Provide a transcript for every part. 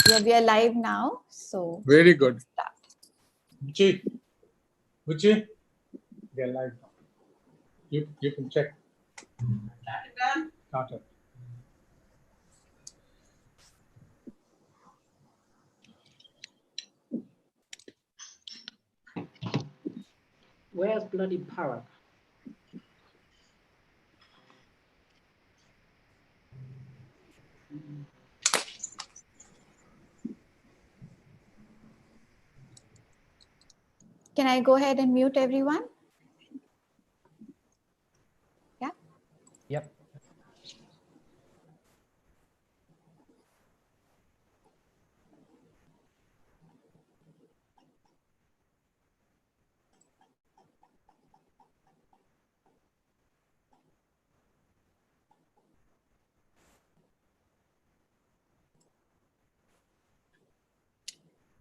Yeah, we are live now. So very good. start. Buchi, we are live now. You can check. Started. Where's bloody Parag? Can I go ahead and mute everyone? Yeah. Yep.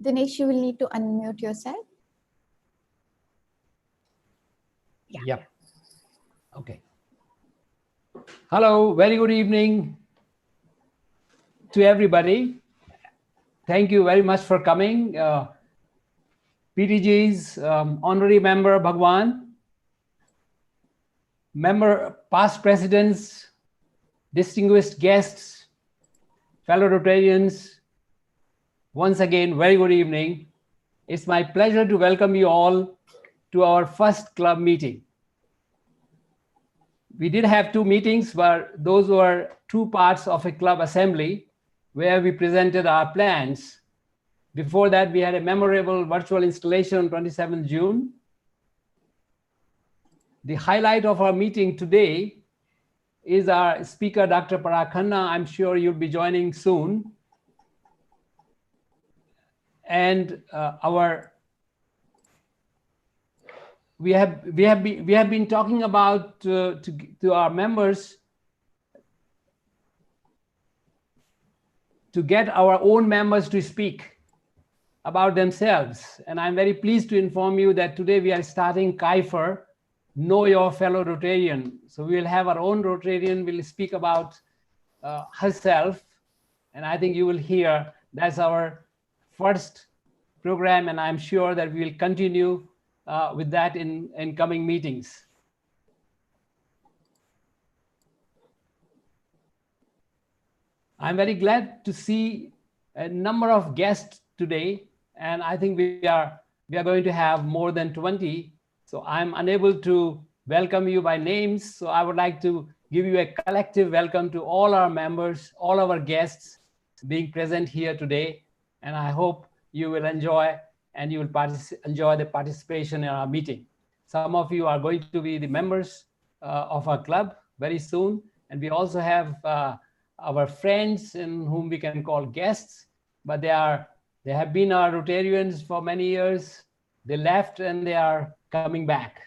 Dinesh, you will need to unmute yourself. Yeah. Yep. Okay. Hello, very good evening to everybody. Thank you very much for coming. PTG's honorary member Bhagwan, member past presidents, distinguished guests, fellow Rotarians, once again, very good evening. It's my pleasure to welcome you all to our first club meeting. We did have two meetings, but those were two parts of a club assembly where we presented our plans. Before that, we had a memorable virtual installation on 27th June. The highlight of our meeting today is our speaker, Dr. Parag Khanna. I'm sure you'll be joining soon. And we have been talking about to our members to get our own members to speak about themselves. And I'm very pleased to inform you that today we are starting KIFER, Know Your Fellow Rotarian. So we will have our own Rotarian will speak about herself. And I think you will hear that's our first program. And I'm sure that we will continue with that in coming meetings. I'm very glad to see a number of guests today, and I think we are going to have more than 20. So I'm unable to welcome you by names. So I would like to give you a collective welcome to all our members, all our guests being present here today. And I hope you will enjoy and you will enjoy the participation in our meeting. Some of you are going to be the members of our club very soon. And we also have our friends in whom we can call guests, but they have been our Rotarians for many years. They left and they are coming back.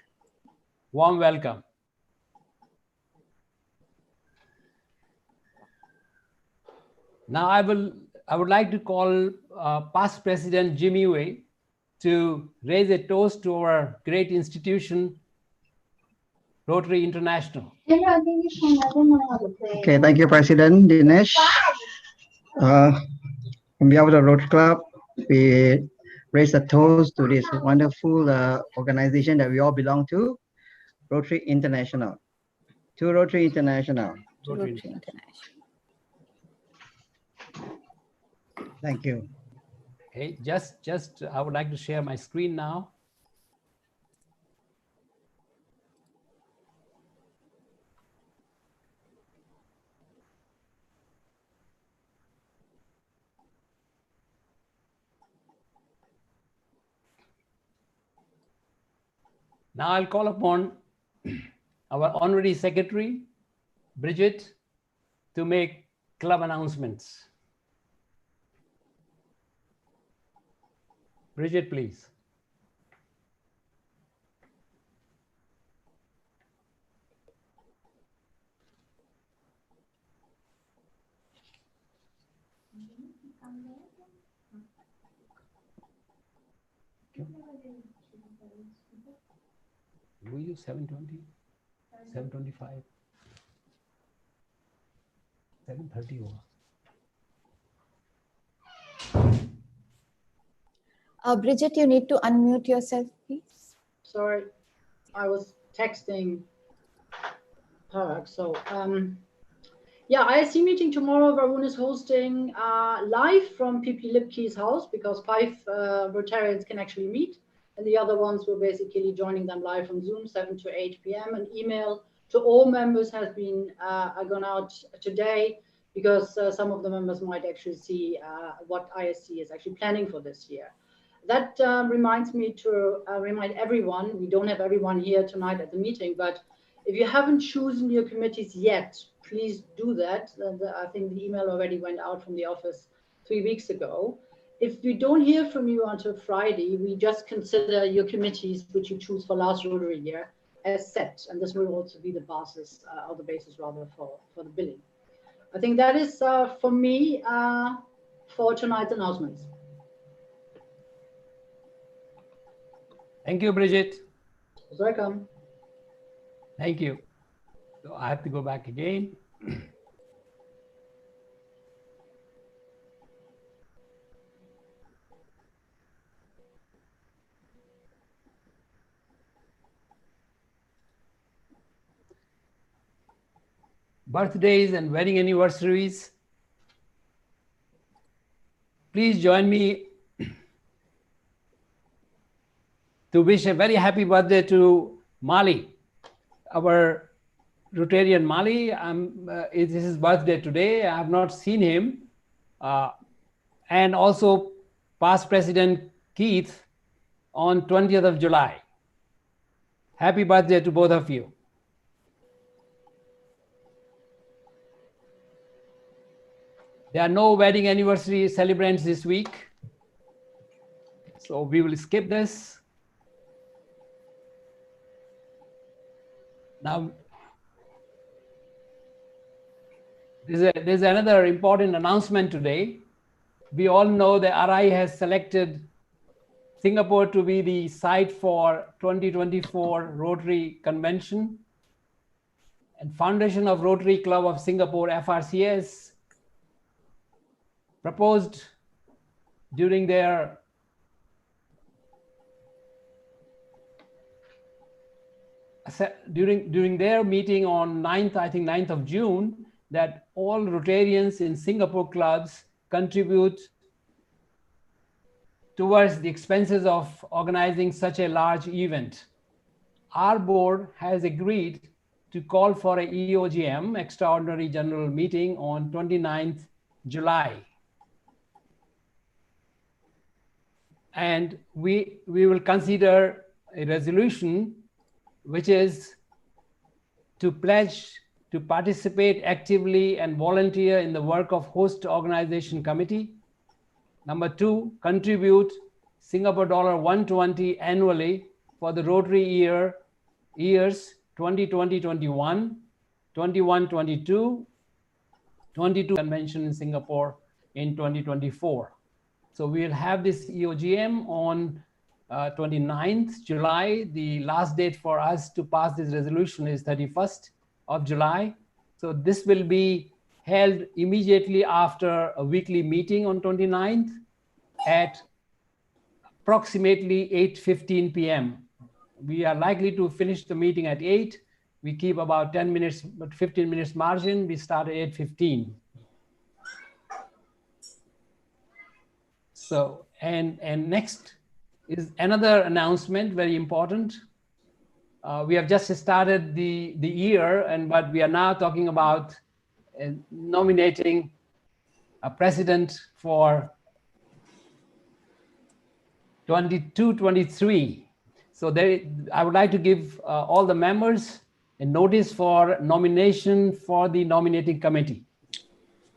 Warm welcome. Now I would like to call past President Jimmy Way to raise a toast to our great institution, Rotary International. Okay, thank you, President Dinesh. On behalf of the Rotary Club, we raise a toast to this wonderful organization that we all belong to, Rotary International. To Rotary International. Rotary International. Thank you. Okay, just I would like to share my screen now. Now I'll call upon our honorary secretary, Bridget, to make club announcements. Bridget, please. We use 720, 725, 730 over. Bridget, you need to unmute yourself, please. Sorry, I was texting Parag. So, yeah, ISC meeting tomorrow. Varun is hosting live from PP Lipke's house because 5 Rotarians can actually meet. And the other ones were basically joining them live on Zoom, 7 to 8 p.m. An email to all members has been gone out today because some of the members might actually see what ISC is actually planning for this year. That reminds me to remind everyone, we don't have everyone here tonight at the meeting, but if you haven't chosen your committees yet, please do that. I think the email already went out from the office 3 weeks ago. If we don't hear from you until Friday, we just consider your committees, which you choose for last Rotary year, as set. And this will also be the basis, or the basis rather, for the billing. I think that is for me for tonight's announcements. Thank you, Bridget. You're welcome. Thank you. So I have to go back again. Birthdays and wedding anniversaries. Please join me to wish a very happy birthday to Mali, our Rotarian Mali. It is his birthday today. I have not seen him. And also past President Keith on 20th of July. Happy birthday to both of you. There are no wedding anniversary celebrants this week, so we will skip this. Now, there's another important announcement today. We all know the RI has selected Singapore to be the site for 2024 Rotary Convention, and Foundation of Rotary Club of Singapore, FRCS, proposed during their meeting on 9th of June, that all Rotarians in Singapore clubs contribute towards the expenses of organizing such a large event. Our board has agreed to call for a EOGM, Extraordinary General Meeting, on 29th July. And we will consider a resolution which is to pledge to participate actively and volunteer in the work of host organization committee. Number 2, contribute Singapore dollar 120 annually for the Rotary years 2020-21, 21-22, 22 convention in Singapore in 2024. So we'll have this EOGM on 29th July. The last date for us to pass this resolution is 31st of July. So this will be held immediately after a weekly meeting on 29th at approximately 8:15 p.m. We are likely to finish the meeting at 8. We keep about 10 minutes, but 15 minutes margin. We start at 8:15. So, and next is another announcement, very important. We have just started the year, but we are now talking about nominating a president for 22-23. So I would like to give all the members a notice for nomination for the nominating committee.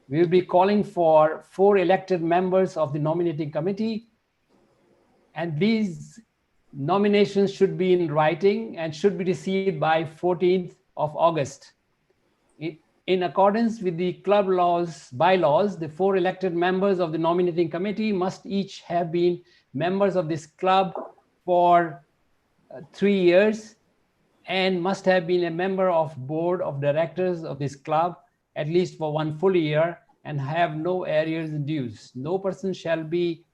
We will be calling for 4 elected members of the nominating committee, and these nominations should be in writing and should be received by 14th of August. In accordance with the club bylaws, the 4 elected members of the nominating committee must each have been members of this club for 3 years and must have been a member of board of directors of this club at least for 1 full year and have no arrears and dues. No person shall be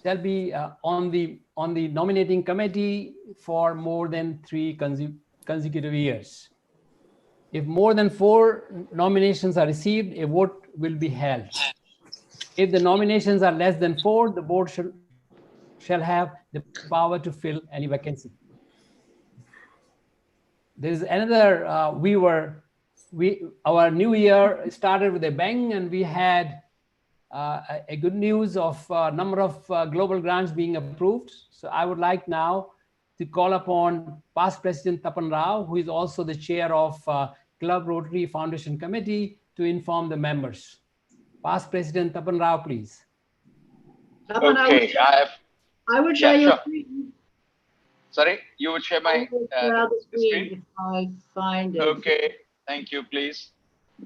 shall be on the nominating committee for more than 3 consecutive years. If more than 4 nominations are received, a vote will be held. If the nominations are less than 4, the board shall have the power to fill any vacancy. There is another, our new year started with a bang, and we had a good news of a number of global grants being approved. So I would like now to call upon past President Tapan Rao, who is also the chair of Club Rotary Foundation Committee, to inform the members. Past President Tapan Rao, please. Tapan, Okay, I will share your sure. screen. Sorry, you would share my the the screen? if I find it. Okay, thank you, please.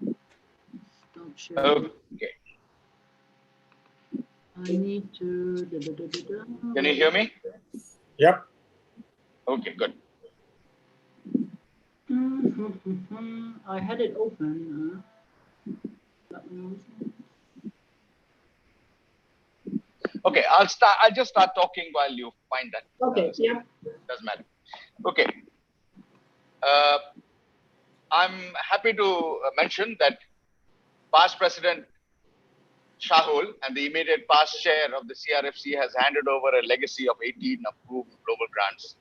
Stop sharing. Okay, I need to. can you hear me? Yep. Okay, good. I had it open. Okay, I'll just start talking while you find that. Okay, yeah. Doesn't matter. Okay. I'm happy to mention that past President Shahul and the immediate past chair of the CRFC has handed over a legacy of 18 approved global grants.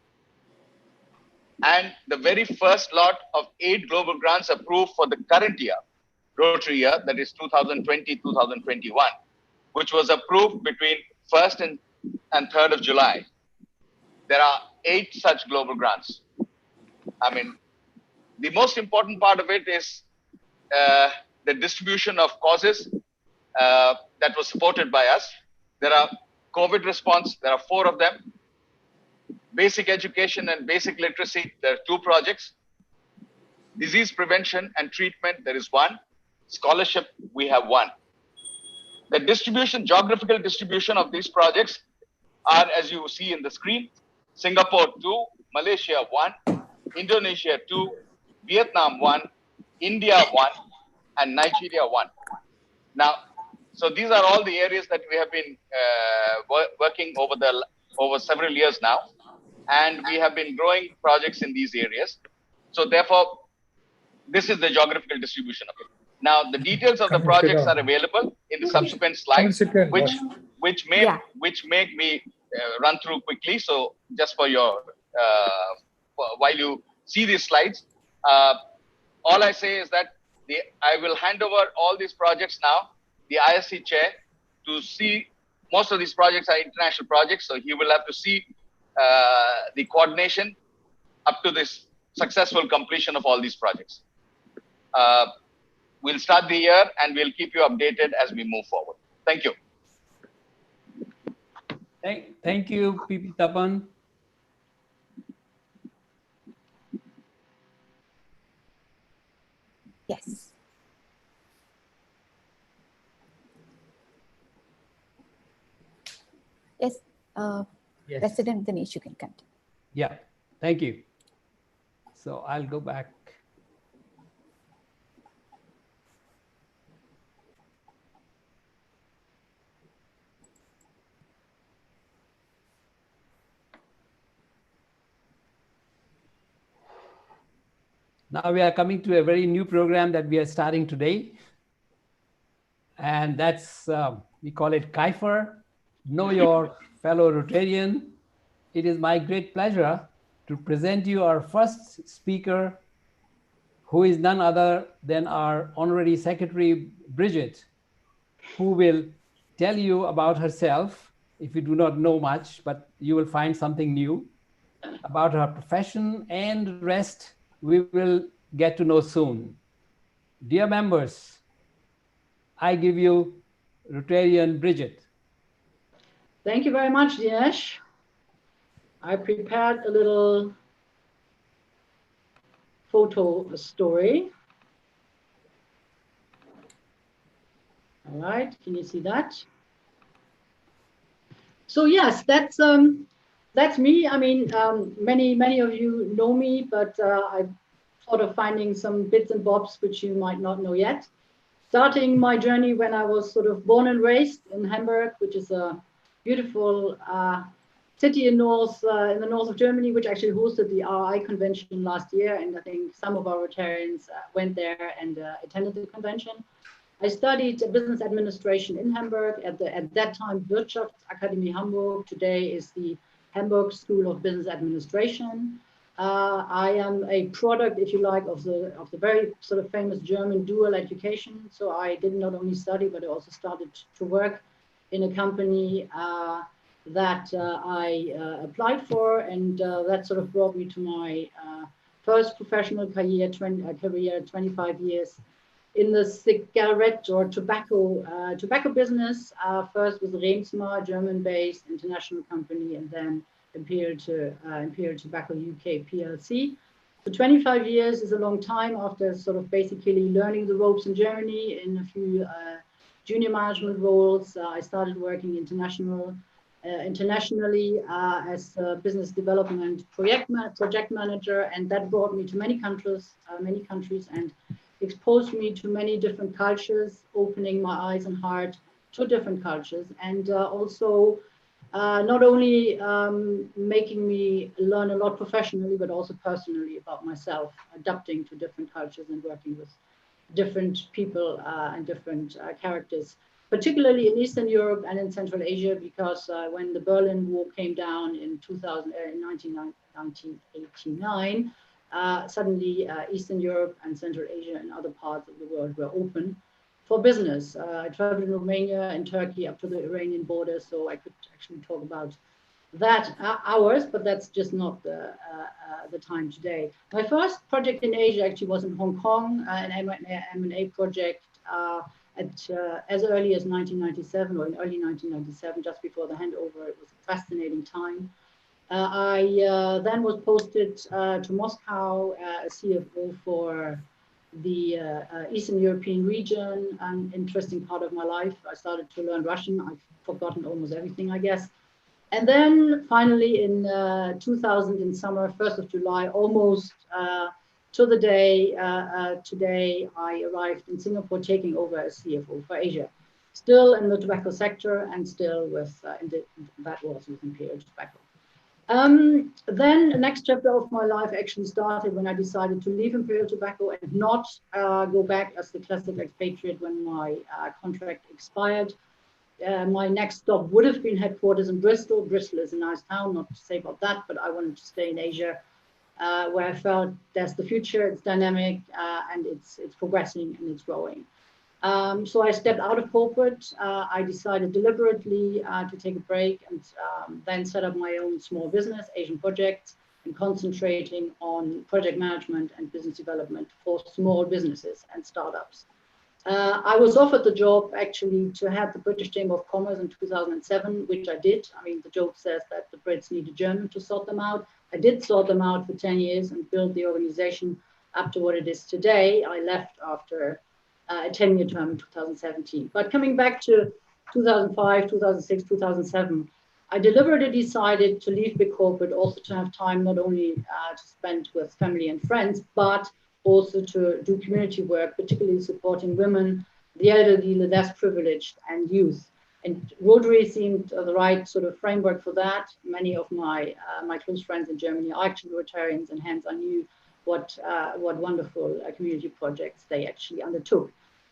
And the very first lot of 8 global grants approved for the current year, Rotary year, that is 2020-2021, which was approved between 1st and 3rd of July. There are 8 such global grants. I mean, the most important part of it is the distribution of causes that was supported by us. There are COVID response, there are 4 of them. Basic education and basic literacy, there are 2 projects. Disease prevention and treatment, there is 1. Scholarship, we have 1. The distribution, geographical distribution of these projects are, as you see in the screen, Singapore 2, Malaysia 1, Indonesia 2, Vietnam 1, India 1, and Nigeria 1. Now, so these are all the areas that we have been working over several years now, and we have been growing projects in these areas. So therefore, this is the geographical distribution of it. Now, the details of the projects are available in the subsequent slides, which make me run through quickly. So just for your while you see these slides, all I say is that I will hand over all these projects now, the ISC chair, to see. Most of these projects are international projects, so he will have to see the coordination up to this successful completion of all these projects. We'll start the year and we'll keep you updated as we move forward. Thank you. Thank you, PP Tapan. Yes. Yes. Yes. President Dinesh, you can continue. Yeah, thank you. So I'll go back. Now we are coming to a very new program that we are starting today. And that's, we call it KIFER, Know Your Fellow Rotarian. It is my great pleasure to present you our first speaker, who is none other than our Honorary Secretary, Bridget, who will tell you about herself, if you do not know much, but you will find something new about her profession, and the rest we will get to know soon. Dear members, I give you Rotarian Bridget. Thank you very much, Dinesh. I prepared a little photo story. All right, can you see that? So yes, that's me. I mean, many of you know me, but I'm sort of finding some bits and bobs which you might not know yet. Starting my journey when I was sort of born and raised in Hamburg, which is a beautiful city in in the north of Germany, which actually hosted the RI convention last year. And I think some of our Rotarians went there and attended the convention. I studied business administration in Hamburg at that time Wirtschaftsakademie Hamburg. Today is the Hamburg School of Business Administration. I am a product, if you like, of the very sort of famous German dual education. So I did not only study, but I also started to work in a company that I applied for, and that sort of brought me to my first professional career, 25 years in the cigarette or tobacco business. First with Remsmar, German-based international company, and then Imperial Tobacco UK PLC. So 25 years is a long time after sort of basically learning the ropes in Germany in a few junior management roles. I started working internationally as a business development project manager, and that brought me to many countries, and exposed me to many different cultures, opening my eyes and heart to different cultures, and also not only making me learn a lot professionally, but also personally about myself, adapting to different cultures and working with different people and different characters, particularly in Eastern Europe and in Central Asia, because when the Berlin Wall came down in 1989, suddenly Eastern Europe and Central Asia and other parts of the world were open for business. I traveled in Romania and Turkey up to the Iranian border, so I could actually talk about that hours, but that's just not the time today. My first project in Asia actually was in Hong Kong, an M&A project as early as 1997 or in early 1997, just before the handover. It was a fascinating time. I then was posted to Moscow as CFO for the Eastern European region, an interesting part of my life. I started to learn Russian. I've forgotten almost everything, I guess. And then finally in 2000 in summer, 1st of July, almost to the day, today I arrived in Singapore taking over as CFO for Asia. Still in the tobacco sector and still with, that was with Imperial Tobacco. Then the next chapter of my life actually started when I decided to leave Imperial Tobacco and not go back as the classic expatriate when my contract expired. My next stop would have been headquarters in Bristol. Bristol is a nice town, not to say about that, but I wanted to stay in Asia, where I felt that's the future. It's dynamic and it's progressing and it's growing. So I stepped out of corporate. I decided deliberately to take a break and then set up my own small business, Asian Projects, and concentrating on project management and business development for small businesses and startups. I was offered the job actually to head the British Chamber of Commerce in 2007, which I did. I mean, the joke says that the Brits need a German to sort them out. I did sort them out for 10 years and built the organization up to what it is today. I left after a 10-year term in 2017. But coming back to 2005, 2006, 2007, I deliberately decided to leave big corporate, also to have time not only to spend with family and friends, but also to do community work, particularly supporting women, the elderly, the less privileged, and youth. And Rotary seemed the right sort of framework for that. Many of my close friends in Germany are actually Rotarians, and hence I knew what wonderful community projects they actually undertook.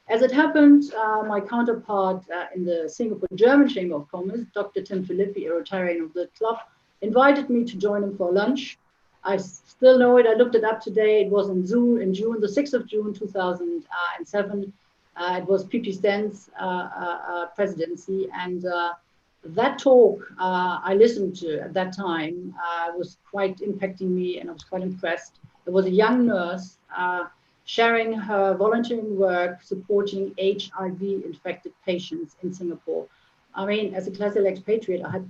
As it happened, my counterpart in the Singapore German Chamber of Commerce, Dr. Tim Filippi, a Rotarian of the club, invited me to join him for lunch. I still know it. I looked it up today. It was in June, the 6th of June, 2007. It was PP Sten's presidency. And that talk I listened to at that time was quite impacting me, and I was quite impressed. There was a young nurse sharing her volunteering work supporting HIV-infected patients in Singapore. I mean, as a classical expatriate, I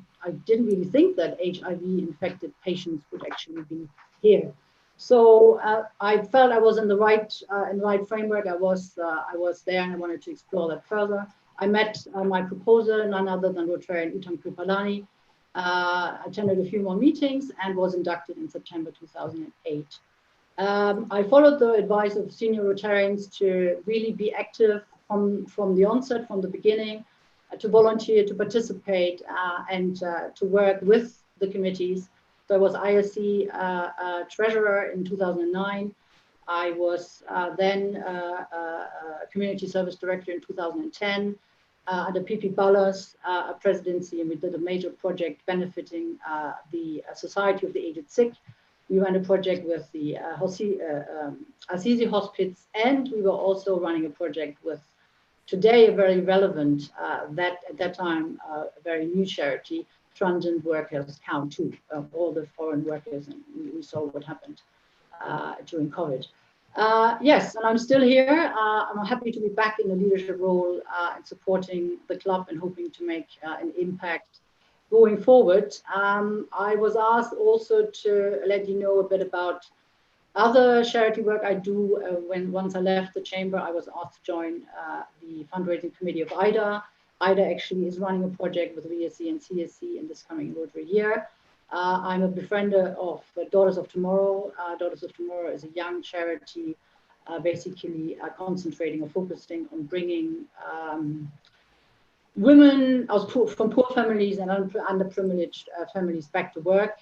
didn't really think that HIV-infected patients would actually be here. So I felt I was in the right framework. I was there, and I wanted to explore that further. I met my proposer, none other than Rotarian Uttam Kripalani, attended a few more meetings, and was inducted in September 2008. I followed the advice of senior Rotarians to really be active from the onset, from the beginning. to volunteer, to participate, and to work with the committees. So I was ISC treasurer in 2009. I was then community service director in 2010. Under PP Ballas presidency, and we did a major project benefiting the Society of the Aged Sick. We ran a project with the Assisi Hospice, and we were also running a project with today a very relevant, at that time, a very new charity, Transient Workers Count Too, all the foreign workers, and we saw what happened during COVID. Yes, and I'm still here. I'm happy to be back in a leadership role and supporting the club and hoping to make an impact going forward. I was asked also to let you know a bit about other charity work I do. Once I left the chamber, I was asked to join the fundraising committee of IDA. IDA actually is running a project with VSC and CSC in this coming Rotary year. I'm a befriender of Daughters of Tomorrow. Daughters of Tomorrow is a young charity basically concentrating or focusing on bringing women from poor families and underprivileged families back to work.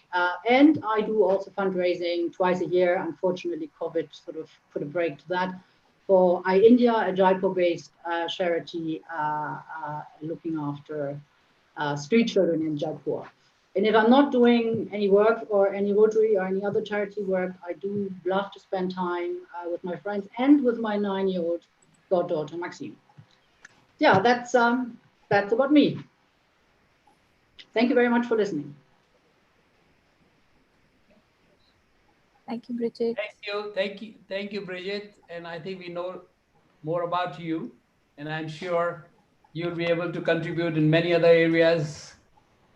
And I do also fundraising twice a year. Unfortunately, COVID sort of put a break to that. For India, a Jaipur-based charity looking after street children in Jaipur. And if I'm not doing any work or any Rotary or any other charity work, I do love to spend time with my friends and with my 9-year-old goddaughter, Maxine. Yeah, that's about me. Thank you very much for listening. Thank you, Bridget. Thank you, Bridget. And I think we know more about you, and I'm sure you'll be able to contribute in many other areas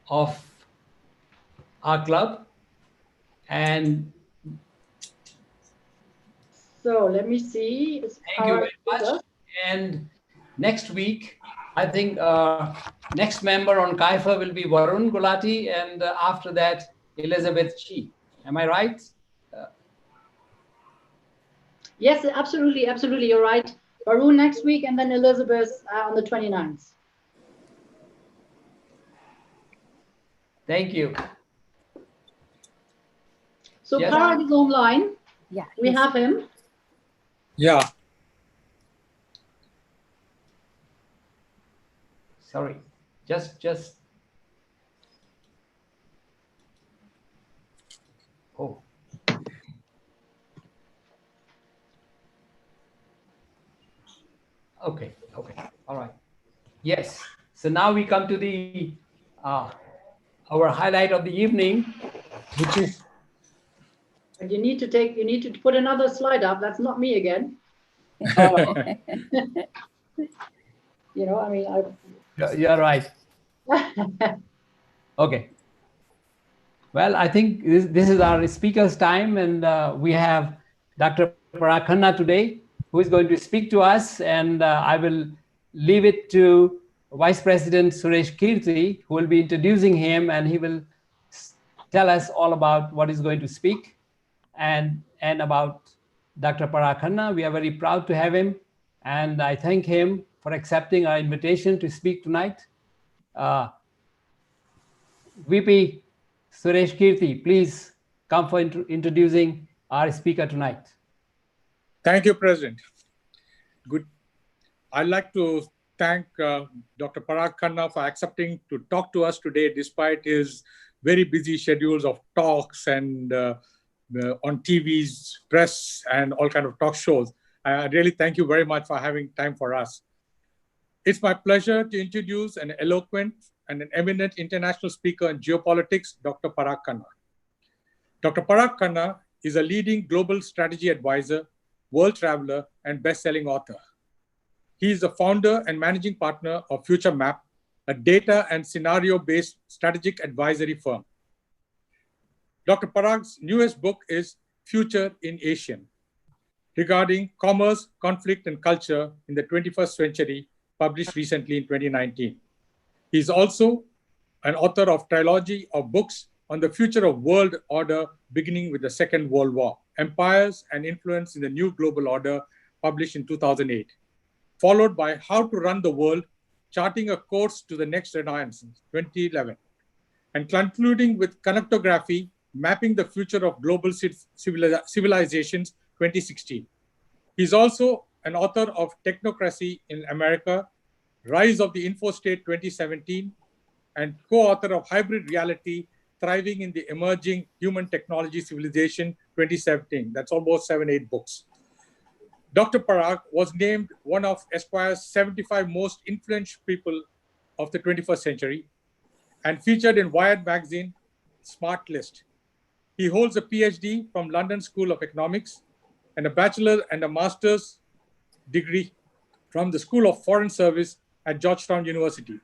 of our club. And so let me see. Thank you very much. And next week, I think next member on Kaifa will be Varun Gulati, and after that, Elizabeth Chi. Am I right? Yes, absolutely, absolutely. You're right. Varun next week, and then Elizabeth on the 29th. Thank you. So yes. Parag is online. Yeah. We have him. Yeah. Sorry, just. Oh. Okay, all right. Yes, so now we come to the our highlight of the evening, which is. But you need to put another slide up. That's not me again. You know, I mean, You're right. Okay. Well, I think this is our speaker's time, and we have Dr. Parag Khanna today, who is going to speak to us, and I will leave it to Vice President Suresh Kirti, who will be introducing him, and he will tell us all about what he's going to speak and about Dr. Parag Khanna. We are very proud to have him, and I thank him for accepting our invitation to speak tonight. VP Suresh Kirti, please come for introducing our speaker tonight. Thank you, President. Good. I'd like to thank Dr. Parag Khanna for accepting to talk to us today, despite his very busy schedules of talks and on TVs, press, and all kind of talk shows. I really thank you very much for having time for us. It's my pleasure to introduce an eloquent and an eminent international speaker in geopolitics, Dr. Parag Khanna. Dr. Parag Khanna is a leading global strategy advisor, world traveler, and best-selling author. He is the founder and managing partner of FutureMap, a data and scenario-based strategic advisory firm. Dr. Parag's newest book is Future in Asian, regarding commerce, conflict, and culture in the 21st century, published recently in 2019. He is also an author of trilogy of books on the future of world order, beginning with the Second World War, Empires and Influence in the New Global Order, published in 2008, followed by How to Run the World, Charting a Course to the Next Renaissance, 2011, and concluding with Connectography, Mapping the Future of Global Civilizations, 2016. He's also an author of Technocracy in America, Rise of the Infostate, 2017, and co-author of Hybrid Reality, Thriving in the Emerging Human Technology Civilization, 2017. That's almost 7-8 books. Dr. Parag was named one of Esquire's 75 most influential people of the 21st century and featured in Wired magazine Smart List. He holds a PhD from London School of Economics and a bachelor and a master's degree from the School of Foreign Service at Georgetown University.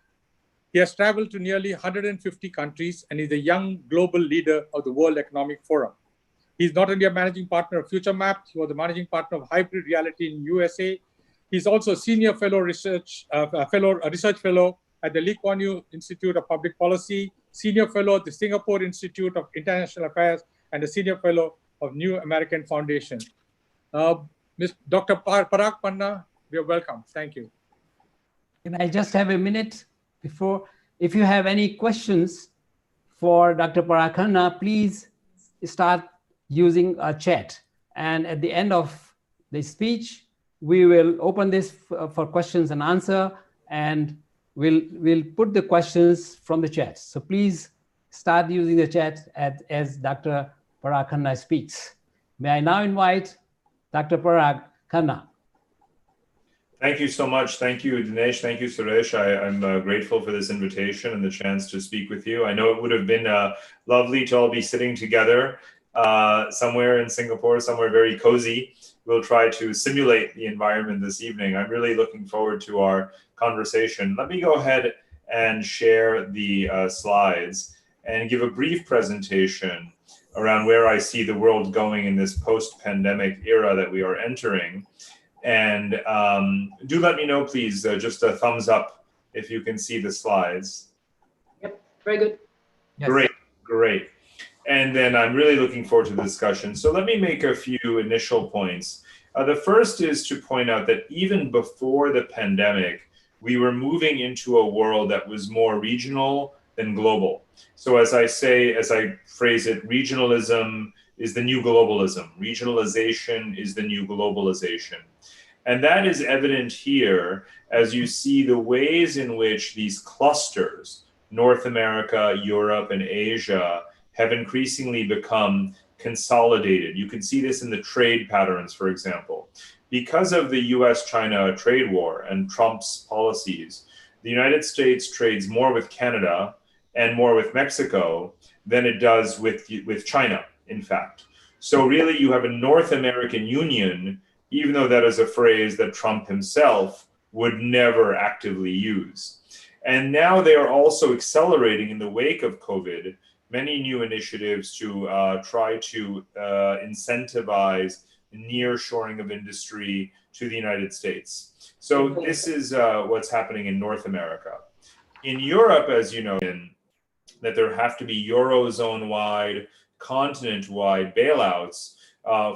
He has traveled to nearly 150 countries and is a young global leader of the World Economic Forum. He's not only a managing partner of FutureMap, he was the managing partner of Hybrid Reality in USA. He's also a senior fellow research fellow at the Lee Kuan Yew Institute of Public Policy, senior fellow at the Singapore Institute of International Affairs, and a senior fellow of New American Foundation. Dr. Parag Khanna, you're welcome. Thank you. Can I just have a minute before? If you have any questions for Dr. Parag Khanna, please start using a chat. And at the end of the speech, we will open this for questions and answer, and we'll put the questions from the chat. So please start using the chat as Dr. Parag Khanna speaks. May I now invite Dr. Parag Khanna. Thank you so much. Thank you, Dinesh. Thank you, Suresh. I'm grateful for this invitation and the chance to speak with you. I know it would have been lovely to all be sitting together somewhere in Singapore, somewhere very cozy. We'll try to simulate the environment this evening. I'm really looking forward to our conversation. Let me go ahead and share the slides and give a brief presentation around where I see the world going in this post-pandemic era that we are entering. And do let me know, please, just a thumbs up if you can see the slides. Yep, very good. Yes. Great, great. And then I'm really looking forward to the discussion. So let me make a few initial points. The first is to point out that even before the pandemic, we were moving into a world that was more regional than global. So as I phrase it, regionalism is the new globalism. Regionalization is the new globalization. And that is evident here as you see the ways in which these clusters, North America, Europe, and Asia, have increasingly become consolidated. You can see this in the trade patterns, for example. Because of the US-China trade war and Trump's policies, the United States trades more with Canada and more with Mexico than it does with China, in fact. So really you have a North American Union, even though that is a phrase that Trump himself would never actively use. And now they are also accelerating in the wake of COVID many new initiatives to try to incentivize nearshoring of industry to the United States. So this is what's happening in North America. In Europe, as you know, that there have to be Eurozone-wide, continent-wide bailouts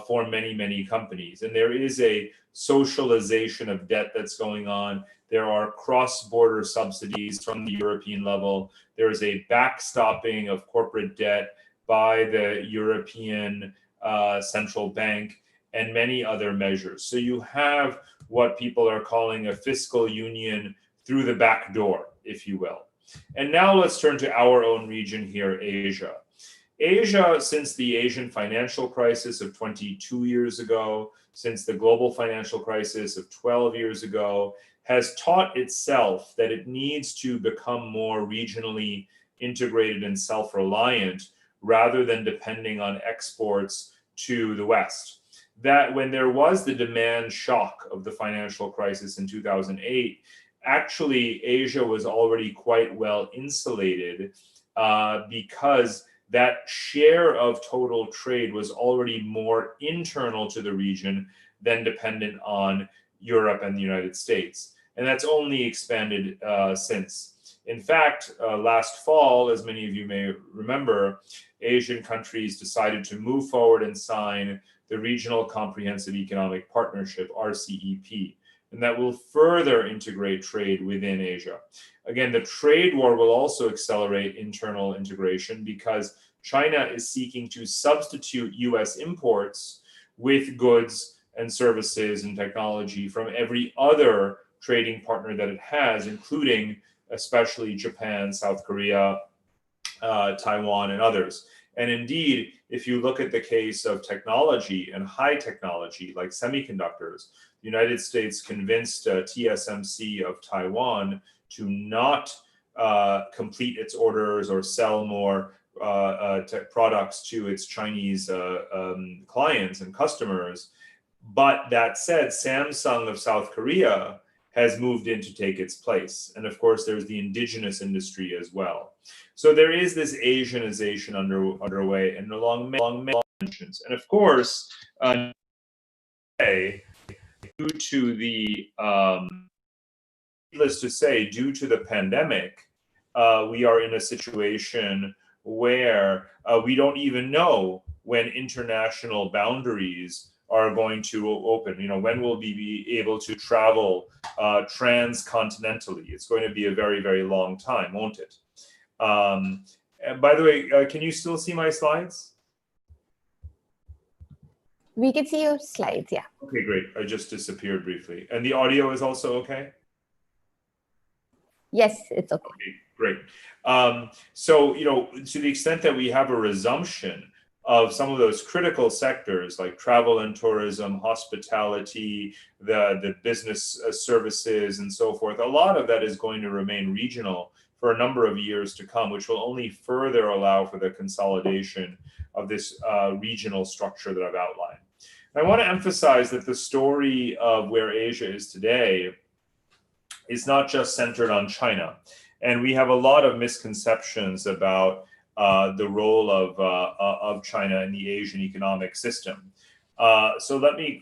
for many, many companies. And there is a socialization of debt that's going on. There are cross-border subsidies from the European level. There is a backstopping of corporate debt by the European Central Bank and many other measures. So you have what people are calling a fiscal union through the back door, if you will. And now let's turn to our own region here, Asia. Asia, since the Asian financial crisis of 22 years ago, since the global financial crisis of 12 years ago, has taught itself that it needs to become more regionally integrated and self-reliant rather than depending on exports to the West. That when there was the demand shock of the financial crisis in 2008, actually Asia was already quite well insulated because that share of total trade was already more internal to the region than dependent on Europe and the United States. And that's only expanded since. In fact, last fall, as many of you may remember, Asian countries decided to move forward and sign the Regional Comprehensive Economic Partnership, RCEP. and that will further integrate trade within Asia. Again, the trade war will also accelerate internal integration because China is seeking to substitute US imports with goods and services and technology from every other trading partner that it has, including especially Japan, South Korea, Taiwan, and others. And indeed, if you look at the case of technology and high technology like semiconductors, the United States convinced TSMC of Taiwan to not complete its orders or sell more products to its Chinese clients and customers. But that said, Samsung of South Korea has moved in to take its place. And of course, there's the indigenous industry as well. So there is this Asianization underway and along many dimensions. And of course, due to the, needless to say, due to the pandemic, we are in a situation where we don't even know when international boundaries are going to open. You know, when will we be able to travel transcontinentally? It's going to be a very, very long time, won't it? And by the way, can you still see my slides? We can see your slides, yeah. Okay, great. I just disappeared briefly. And the audio is also okay? Yes, it's okay. Okay, great. So, you know, to the extent that we have a resumption of some of those critical sectors like travel and tourism, hospitality, the business services and so forth, a lot of that is going to remain regional for a number of years to come, which will only further allow for the consolidation of this regional structure that I've outlined. I want to emphasize that the story of where Asia is today is not just centered on China. And we have a lot of misconceptions about the role of China in the Asian economic system. So let me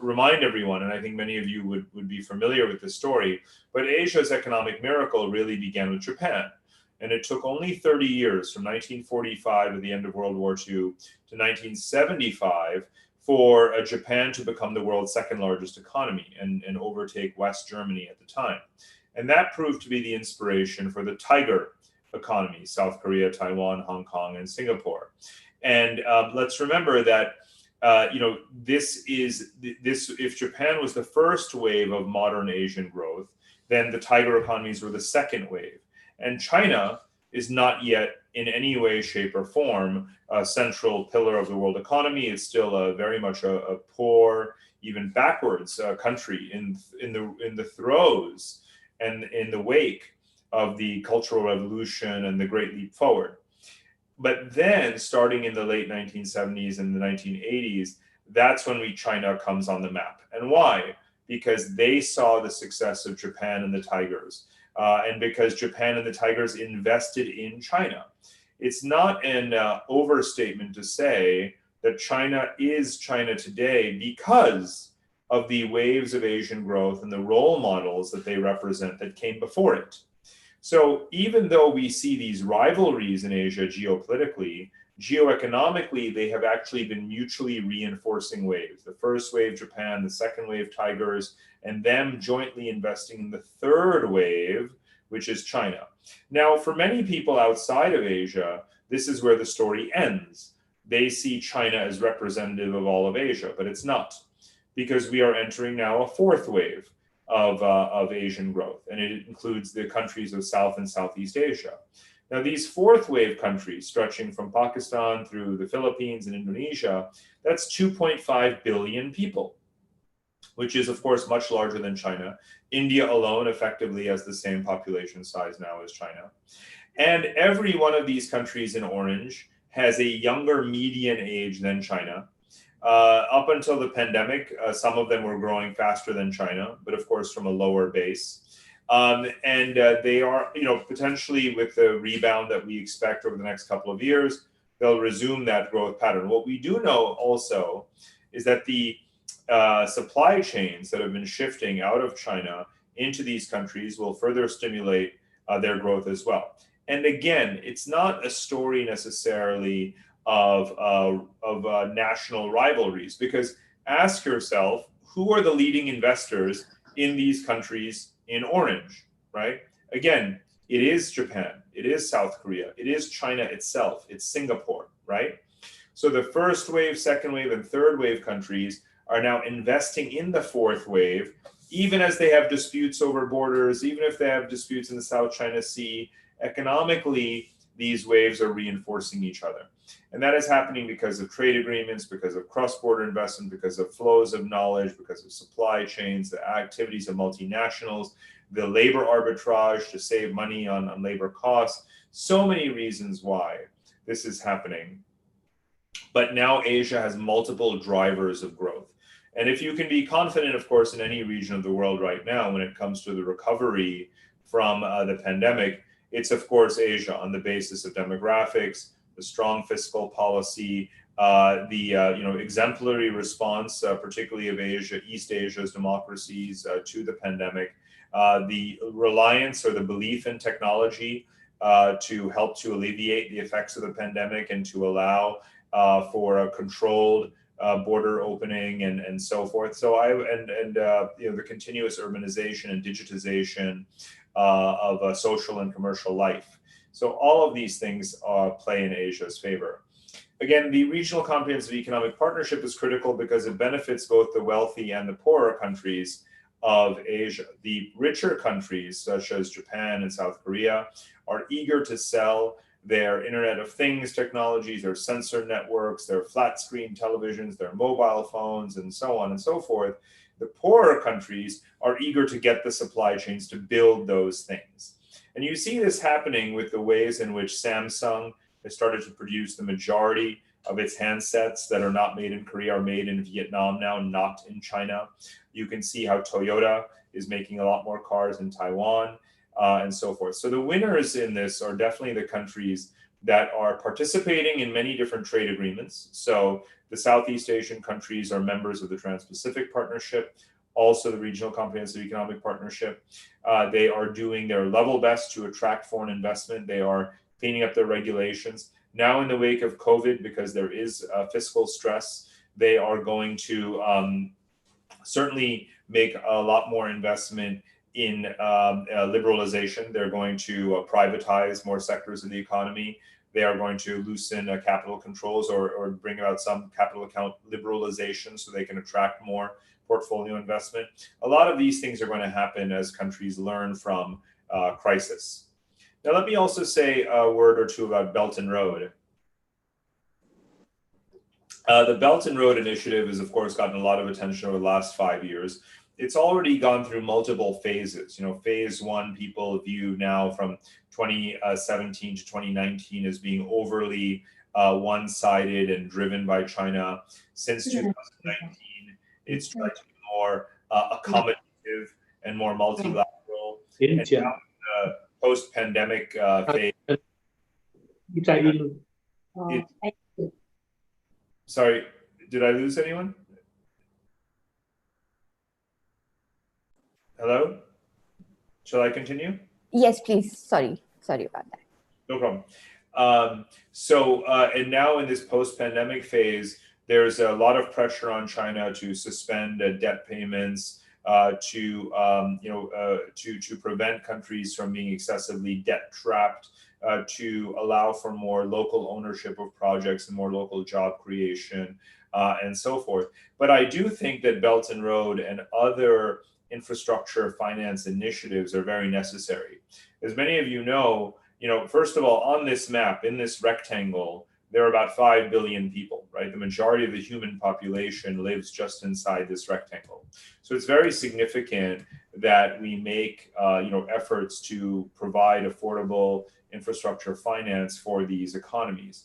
remind everyone, and I think many of you would be familiar with this story, but Asia's economic miracle really began with Japan. And it took only 30 years, from 1945 at the end of World War II to 1975, for Japan to become the world's second largest economy and overtake West Germany at the time. And that proved to be the inspiration for the Tiger economy: South Korea, Taiwan, Hong Kong, and Singapore. And let's remember that if Japan was the first wave of modern Asian growth, then the Tiger economies were the second wave. And China is not yet in any way, shape, or form a central pillar of the world economy. It's still very much a poor, even backwards country in the throes and in the wake of the Cultural Revolution and the Great Leap Forward. But then, starting in the late 1970s and the 1980s, that's when China comes on the map. And why? Because they saw the success of Japan and the Tigers. And because Japan and the Tigers invested in China. It's not an overstatement to say that China is China today because of the waves of Asian growth and the role models that they represent that came before it. So even though we see these rivalries in Asia geopolitically, geoeconomically, they have actually been mutually reinforcing waves. The first wave, Japan, the second wave, Tigers, and them jointly investing in the third wave, which is China. Now, for many people outside of Asia, this is where the story ends. They see China as representative of all of Asia, but it's not, because we are entering now a fourth wave of Asian growth, and it includes the countries of South and Southeast Asia. Now, these fourth wave countries, stretching from Pakistan through the Philippines and Indonesia, that's 2.5 billion people, which is, of course, much larger than China. India alone effectively has the same population size now as China. And every one of these countries in orange has a younger median age than China. Up until the pandemic, some of them were growing faster than China, but of course from a lower base. They are, potentially with the rebound that we expect over the next couple of years, they'll resume that growth pattern. What we do know also is that the supply chains that have been shifting out of China into these countries will further stimulate their growth as well. And again, it's not a story necessarily of national rivalries, because ask yourself, who are the leading investors in these countries in orange, right? Again, it is Japan, it is South Korea, it is China itself, it's Singapore, right? So the first wave, second wave, and third wave countries are now investing in the fourth wave, even as they have disputes over borders, even if they have disputes in the South China Sea. Economically, these waves are reinforcing each other. And that is happening because of trade agreements, because of cross-border investment, because of flows of knowledge, because of supply chains, the activities of multinationals, the labor arbitrage to save money on labor costs. So many reasons why this is happening. But now Asia has multiple drivers of growth. And if you can be confident, of course, in any region of the world right now, when it comes to the recovery from the pandemic, it's of course Asia on the basis of demographics, the strong fiscal policy, the exemplary response, particularly of Asia, East Asia's democracies to the pandemic, the reliance or the belief in technology to help to alleviate the effects of the pandemic and to allow for a controlled border opening and so forth. So the continuous urbanization and digitization of social and commercial life. So all of these things play in Asia's favor. Again, the regional comprehensive economic partnership is critical because it benefits both the wealthy and the poorer countries of Asia. The richer countries, such as Japan and South Korea, are eager to sell their Internet of Things technologies, their sensor networks, their flat screen televisions, their mobile phones, and so on and so forth. The poorer countries are eager to get the supply chains to build those things. And you see this happening with the ways in which Samsung has started to produce the majority of its handsets that are not made in Korea are made in Vietnam now, not in China. You can see how Toyota is making a lot more cars in Taiwan and so forth. So the winners in this are definitely the countries that are participating in many different trade agreements. So the Southeast Asian countries are members of the Trans-Pacific Partnership, also the Regional Comprehensive Economic Partnership. They are doing their level best to attract foreign investment. They are cleaning up their regulations. Now in the wake of COVID, because there is fiscal stress, they are going to certainly make a lot more investment in liberalization. They're going to privatize more sectors of the economy. They are going to loosen capital controls or bring about some capital account liberalization so they can attract more portfolio investment. A lot of these things are going to happen as countries learn from crisis. Now, let me also say a word or two about Belton Road. The Belton Road initiative has, of course, gotten a lot of attention over the last 5 years. It's already gone through multiple phases. Phase one, people view now from 2017 to 2019 as being overly one-sided and driven by China. Since 2019, it's tried to be more accommodative and more multilateral. And now in the post-pandemic phase, sorry, did I lose anyone? Hello? Shall I continue? Yes, please. Sorry about that. No problem. And now in this post-pandemic phase, there's a lot of pressure on China to suspend debt payments, to prevent countries from being excessively debt trapped, to allow for more local ownership of projects and more local job creation, and so forth. But I do think that Belt and Road and other infrastructure finance initiatives are very necessary. As many of you know, first of all, on this map, in this rectangle, there are about 5 billion people, right? The majority of the human population lives just inside this rectangle. So it's very significant that we make efforts to provide affordable infrastructure finance for these economies.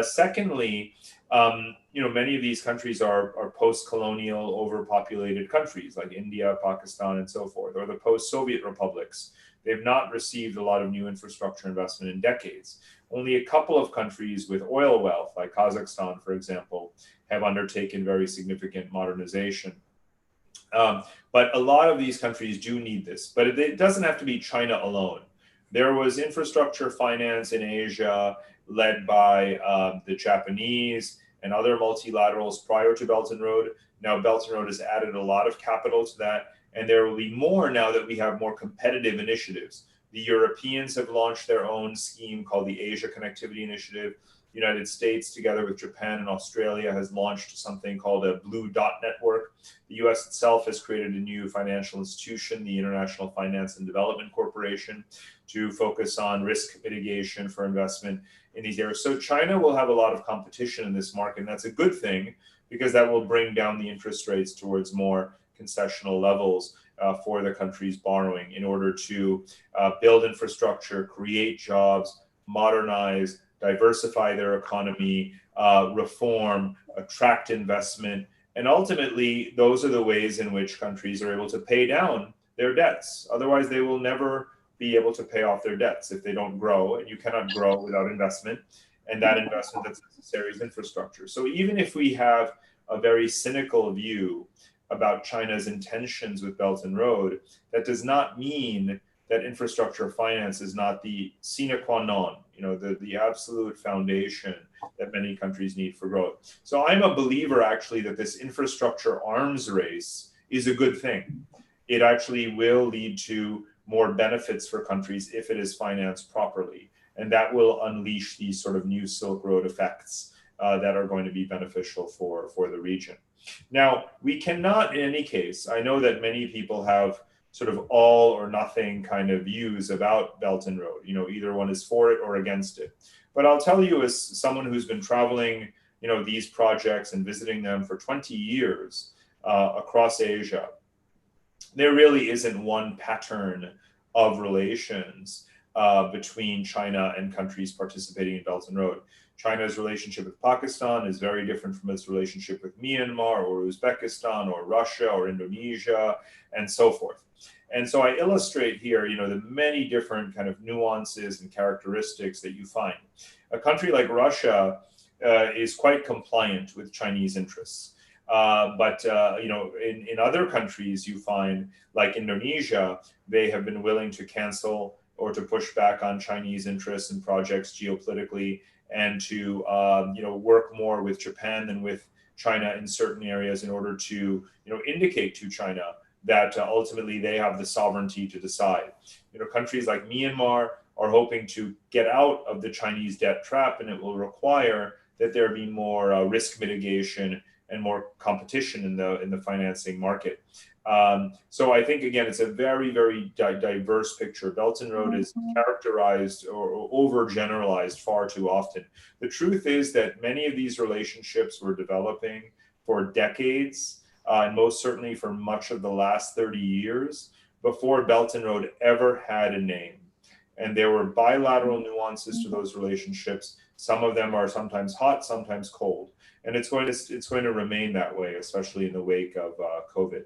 Secondly, many of these countries are post-colonial, overpopulated countries like India, Pakistan, and so forth, or the post-Soviet republics. They've not received a lot of new infrastructure investment in decades. Only a couple of countries with oil wealth, like Kazakhstan, for example, have undertaken very significant modernization. But a lot of these countries do need this, but it doesn't have to be China alone. There was infrastructure finance in Asia led by the Japanese and other multilaterals prior to Belt and Road. Now Belton Road has added a lot of capital to that, and there will be more now that we have more competitive initiatives. The Europeans have launched their own scheme called the Asia Connectivity Initiative. The United States, together with Japan and Australia, has launched something called a Blue Dot Network. The US itself has created a new financial institution, the International Finance and Development Corporation, to focus on risk mitigation for investment in these areas. So China will have a lot of competition in this market, and that's a good thing, because that will bring down the interest rates towards more concessional levels for the country's borrowing in order to build infrastructure, create jobs, modernize, diversify their economy, reform, attract investment. And ultimately, those are the ways in which countries are able to pay down their debts. Otherwise, they will never be able to pay off their debts if they don't grow, and you cannot grow without investment. And that investment that's necessary is infrastructure. So even if we have a very cynical view about China's intentions with Belton Road, that does not mean that infrastructure finance is not the sine qua non, the absolute foundation that many countries need for growth. So I'm a believer, actually, that this infrastructure arms race is a good thing. It actually will lead to more benefits for countries if it is financed properly. And that will unleash these sort of new Silk Road effects that are going to be beneficial for the region. Now, we cannot, in any case, I know that many people have sort of all or nothing kind of views about Belton Road. Either one is for it or against it. But I'll tell you, as someone who's been traveling, these projects and visiting them for 20 years across Asia, there really isn't one pattern of relations between China and countries participating in Belton Road. China's relationship with Pakistan is very different from its relationship with Myanmar or Uzbekistan or Russia or Indonesia and so forth. And so I illustrate here, the many different kind of nuances and characteristics that you find. A country like Russia is quite compliant with Chinese interests. But in other countries, you find, like Indonesia, they have been willing to cancel or to push back on Chinese interests and projects geopolitically, and to work more with Japan than with China in certain areas in order to indicate to China that ultimately they have the sovereignty to decide. Countries like Myanmar are hoping to get out of the Chinese debt trap, and it will require that there be more risk mitigation and more competition in the financing market. So I think, again, it's a very, very diverse picture. Belton Road is characterized or overgeneralized far too often. The truth is that many of these relationships were developing for decades, and most certainly for much of the last 30 years, before Belton Road ever had a name. And there were bilateral nuances to those relationships. Some of them are sometimes hot, sometimes cold. And it's going to remain that way, especially in the wake of COVID.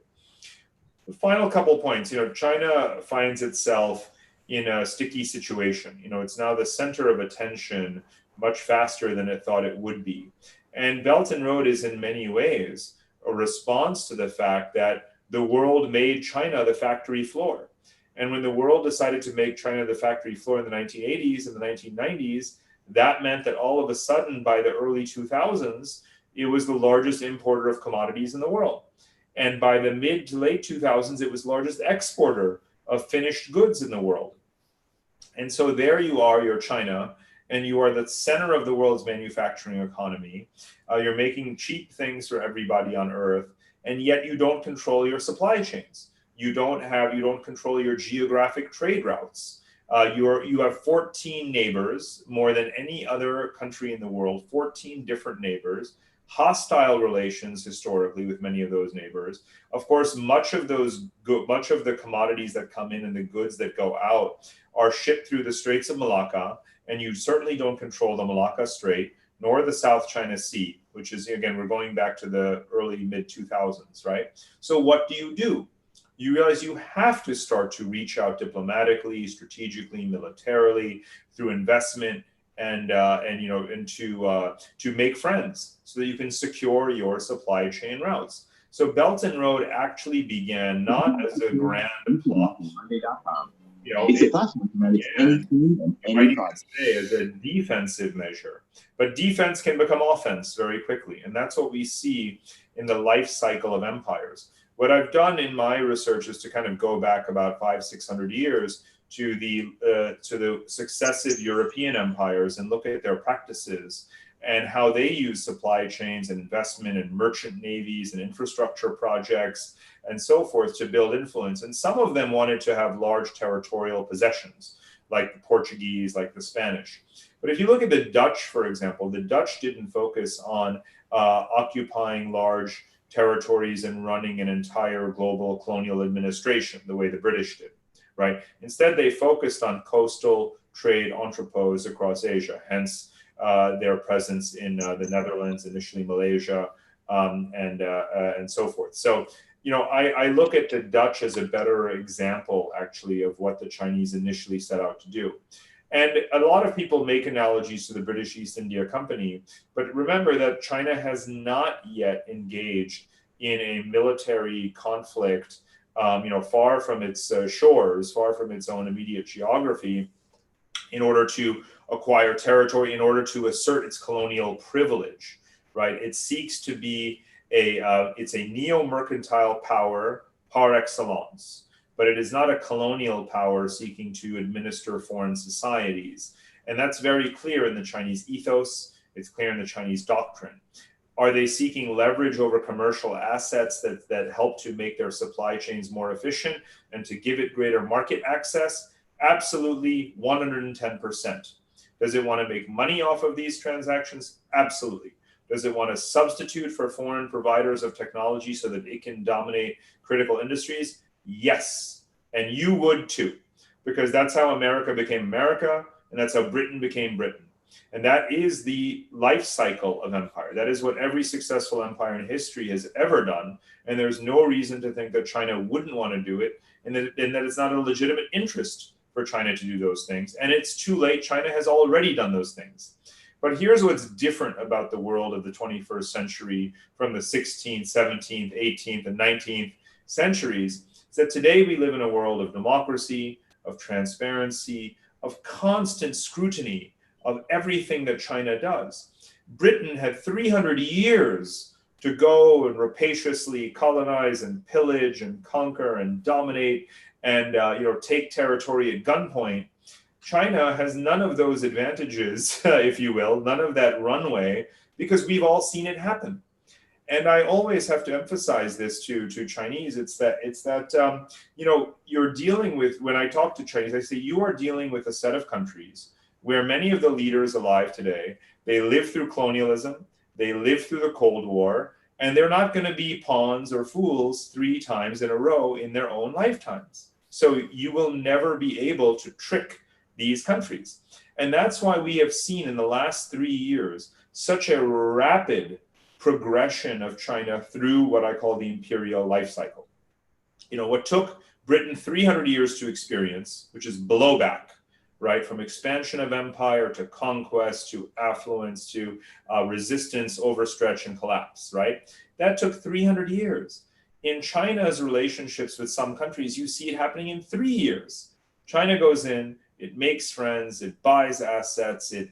The final couple points, China finds itself in a sticky situation. It's now the center of attention much faster than it thought it would be. And Belton Road is in many ways a response to the fact that the world made China the factory floor. And when the world decided to make China the factory floor in the 1980s and the 1990s, that meant that all of a sudden, by the early 2000s, it was the largest importer of commodities in the world. And by the mid to late 2000s, it was the largest exporter of finished goods in the world. And so there you are, you're China, and you are the center of the world's manufacturing economy. You're making cheap things for everybody on Earth, and yet you don't control your supply chains. You don't control your geographic trade routes. You have 14 neighbors, more than any other country in the world, 14 different neighbors, hostile relations historically with many of those neighbors. Of course, much of the commodities that come in and the goods that go out are shipped through the Straits of Malacca, and you certainly don't control the Malacca Strait, nor the South China Sea, which is, again, we're going back to the early mid-2000s, right? So what do? You realize you have to start to reach out diplomatically, strategically, militarily, through investment, and to make friends so that you can secure your supply chain routes. So Belton Road actually began not as a grand plot. it's a platform to manage anything and any project. Say as a defensive measure, but defense can become offense very quickly, and that's what we see in the life cycle of empires. What I've done in my research is to kind of go back about 500-600 years to the successive European empires and look at their practices and how they use supply chains and investment and merchant navies and infrastructure projects and so forth to build influence. And some of them wanted to have large territorial possessions, like the Portuguese, like the Spanish. But if you look at the Dutch, for example, the Dutch didn't focus on occupying large territories and running an entire global colonial administration the way the British did, right? Instead, they focused on coastal trade entrepôts across Asia, hence their presence in the Netherlands, initially Malaysia, and so forth. So, you know, I look at the Dutch as a better example, actually, of what the Chinese initially set out to do. And a lot of people make analogies to the British East India Company, but remember that China has not yet engaged in a military conflict, you know, far from its shores, far from its own immediate geography, in order to acquire territory, in order to assert its colonial privilege, right? It seeks to be it's a neo-mercantile power par excellence, but it is not a colonial power seeking to administer foreign societies. And that's very clear in the Chinese ethos. It's clear in the Chinese doctrine. Are they seeking leverage over commercial assets that help to make their supply chains more efficient and to give it greater market access? Absolutely, 110%. Does it want to make money off of these transactions? Absolutely. Does it want to substitute for foreign providers of technology so that it can dominate critical industries? Yes. And you would too, because that's how America became America, and that's how Britain became Britain. And that is the life cycle of empire. That is what every successful empire in history has ever done. And there's no reason to think that China wouldn't want to do it, and that it's not a legitimate interest for China to do those things. And it's too late. China has already done those things. But here's what's different about the world of the 21st century from the 16th, 17th, 18th, and 19th centuries, is that today we live in a world of democracy, of transparency, of constant scrutiny of everything that China does. Britain had 300 years to go and rapaciously colonize and pillage and conquer and dominate and take territory at gunpoint. China has none of those advantages, if you will, none of that runway, because we've all seen it happen. And I always have to emphasize this to Chinese. It's that you're dealing with, when I talk to Chinese, I say you are dealing with a set of countries where many of the leaders alive today, they lived through colonialism, they lived through the Cold War, and they're not going to be pawns or fools 3 times in a row in their own lifetimes. So you will never be able to trick these countries. And that's why we have seen in the last 3 years such a rapid progression of China through what I call the imperial life cycle. You know, what took Britain 300 years to experience, which is blowback, right? From expansion of empire to conquest to affluence to resistance, overstretch, and collapse, right? That took 300 years. In China's relationships with some countries, you see it happening in 3 years. China goes in, it makes friends, it buys assets, it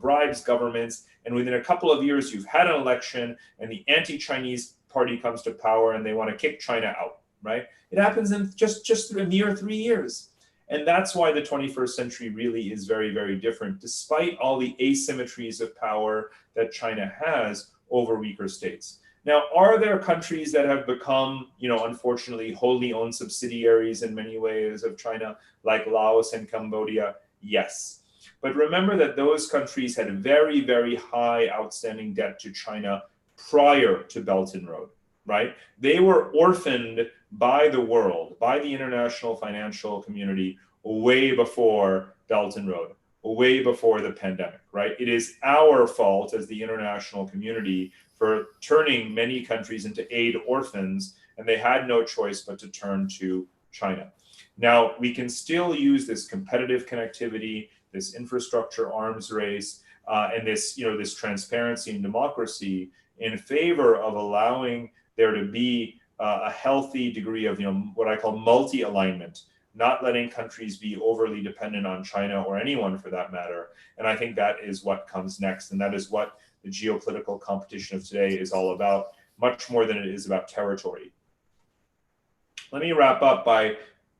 bribes governments, and within a couple of years, you've had an election, and the anti-Chinese party comes to power, and they want to kick China out, right? It happens in just a mere 3 years. And that's why the 21st century really is very, very different, despite all the asymmetries of power that China has over weaker states. Now, are there countries that have become, unfortunately, wholly owned subsidiaries in many ways of China, like Laos and Cambodia? Yes. But remember that those countries had very, very high outstanding debt to China prior to Belton Road, right? They were orphaned by the world, by the international financial community, way before Belton Road, way before the pandemic, right? It is our fault as the international community for turning many countries into aid orphans, and they had no choice but to turn to China. Now, we can still use this competitive connectivity, this infrastructure arms race, and this transparency and democracy in favor of allowing there to be a healthy degree of what I call multi-alignment not letting countries be overly dependent on China or anyone for that matter. And I think that is what comes next. And that is what the geopolitical competition of today is all about, much more than it is about territory. Let me wrap up by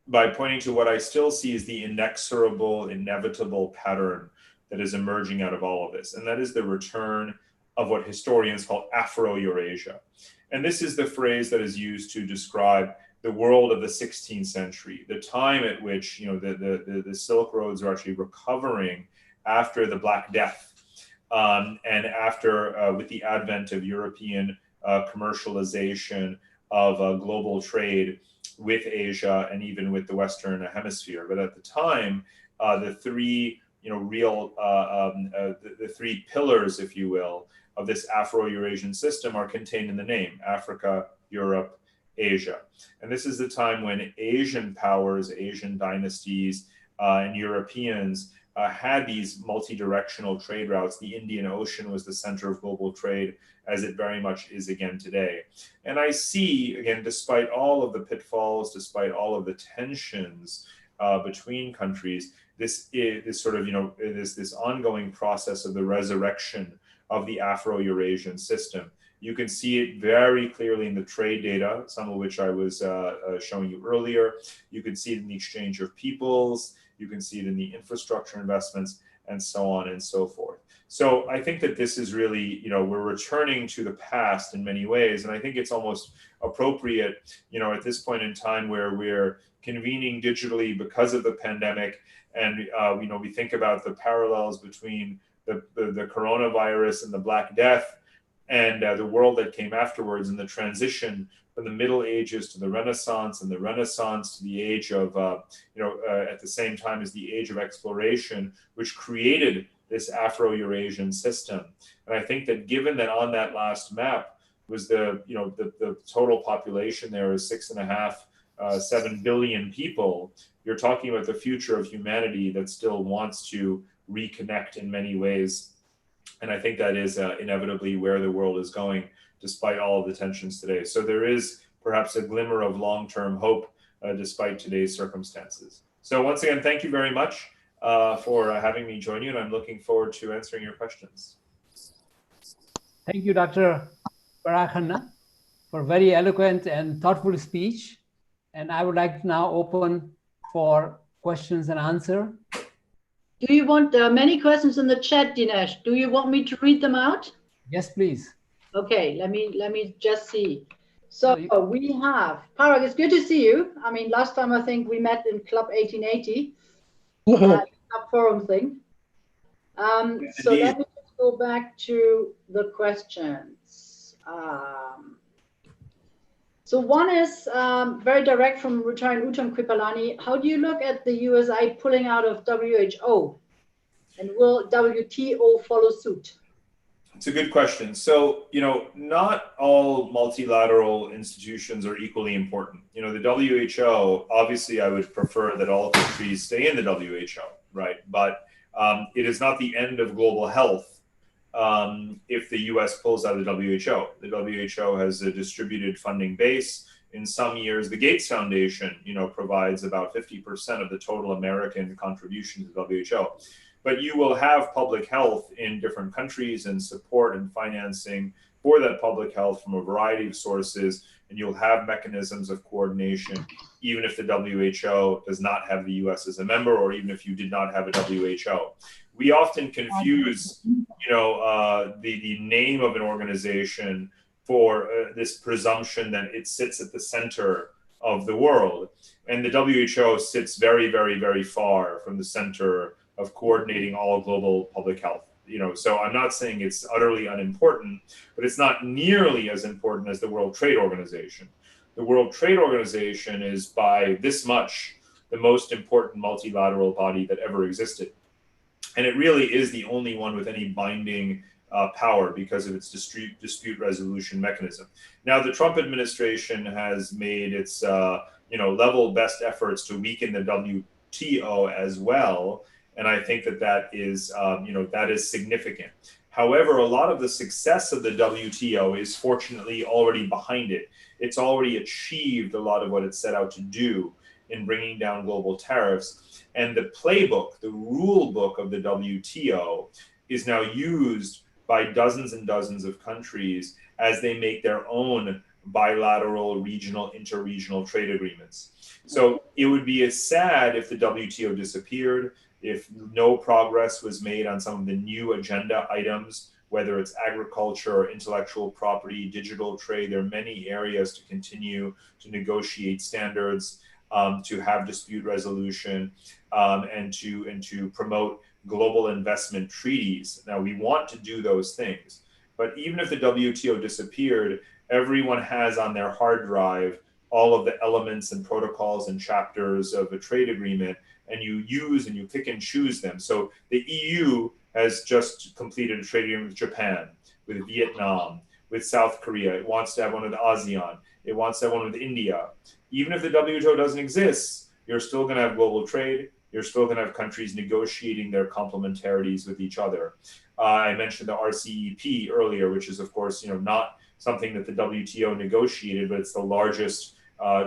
pointing to what I still see as the inexorable, inevitable pattern that is emerging out of all of this. And that is the return of what historians call Afroeurasia. And this is the phrase that is used to describe the world of the 16th century, the time at which, you know, the Silk Roads are actually recovering after the Black Death, and after with the advent of European commercialization of global trade with Asia and even with the Western Hemisphere. But at the time, the three, you know, the three pillars, if you will, of this Afro-Eurasian system are contained in the name: Africa, Europe, Asia. And this is the time when Asian powers, Asian dynasties, and Europeans had these multi-directional trade routes. The Indian Ocean was the center of global trade, as it very much is again today. And I see, again, despite all of the pitfalls, despite all of the tensions between countries, this sort of, you know, this ongoing process of the resurrection of the Afro-Eurasian system. You can see it very clearly in the trade data, some of which I was showing you earlier. You can see it in the exchange of peoples. You can see it in the infrastructure investments, and so on and so forth. So I think that this is really, you know, we're returning to the past in many ways. And I think it's almost appropriate, you know, at this point in time where we're convening digitally because of the pandemic. And, you know, we think about the parallels between the coronavirus and the Black Death and the world that came afterwards, and the transition from the Middle Ages to the Renaissance, and the Renaissance to the age of, you know, at the same time as the age of exploration, which created this Afro-Eurasian system. And I think that given that on that last map was the, you know, the total population there is 6.5, 7 billion people, you're talking about the future of humanity that still wants to reconnect in many ways. And I think that is inevitably where the world is going, despite all of the tensions today. So there is perhaps a glimmer of long-term hope despite today's circumstances. So once again, thank you very much for having me join you, and I'm looking forward to answering your questions. Thank you, Dr. Parag Khanna, for a very eloquent and thoughtful speech. And I would like to now open for questions and answer. Do you want many questions in the chat, Dinesh? Do you want me to read them out? Yes, please. Okay, let me just see. So we have Parag. It's good to see you. I mean, last time I think we met in Club 1880, Club Forum thing. So let me just go back to the questions. So one is very direct from Retired Uttam Kripalani. How do you look at the USA pulling out of WHO? And will WTO follow suit? It's a good question. So, you know, not all multilateral institutions are equally important. You know, the WHO, obviously, I would prefer that all countries stay in the WHO, right? But it is not the end of global health if the US pulls out of the WHO. The WHO has a distributed funding base. In some years, the Gates Foundation, you know, provides about 50% of the total American contribution to the WHO. But you will have public health in different countries and support and financing for that public health from a variety of sources. And you'll have mechanisms of coordination, even if the WHO does not have the US as a member, or even if you did not have a WHO. We often confuse, you know, the name of an organization for this presumption that it sits at the center of the world. And the WHO sits very, very, very far from the center of coordinating all global public health. You know, so I'm not saying it's utterly unimportant, but it's not nearly as important as the World Trade Organization. The World Trade Organization is by this much the most important multilateral body that ever existed. And it really is the only one with any binding power because of its dispute resolution mechanism. Now, the Trump administration has made its you know, level best efforts to weaken the WTO as well. And I think that that is, you know, that is significant. However, a lot of the success of the WTO is fortunately already behind it. It's already achieved a lot of what it set out to do in bringing down global tariffs. And the playbook, the rule book of the WTO is now used by dozens and dozens of countries as they make their own bilateral, regional, interregional trade agreements. So it would be sad if the WTO disappeared, if no progress was made on some of the new agenda items, whether it's agriculture or intellectual property, digital trade. There are many areas to continue to negotiate standards, to have dispute resolution, and to promote global investment treaties. Now, we want to do those things, but even if the WTO disappeared, everyone has on their hard drive all of the elements and protocols and chapters of a trade agreement, and you use and you pick and choose them. So the EU has just completed a trade agreement with Japan, with Vietnam, with South Korea. It wants to have one with ASEAN. It wants to have one with India. Even if the WTO doesn't exist, you're still going to have global trade. You're still going to have countries negotiating their complementarities with each other. I mentioned the RCEP earlier, which is, of course, not something that the WTO negotiated, but it's the largest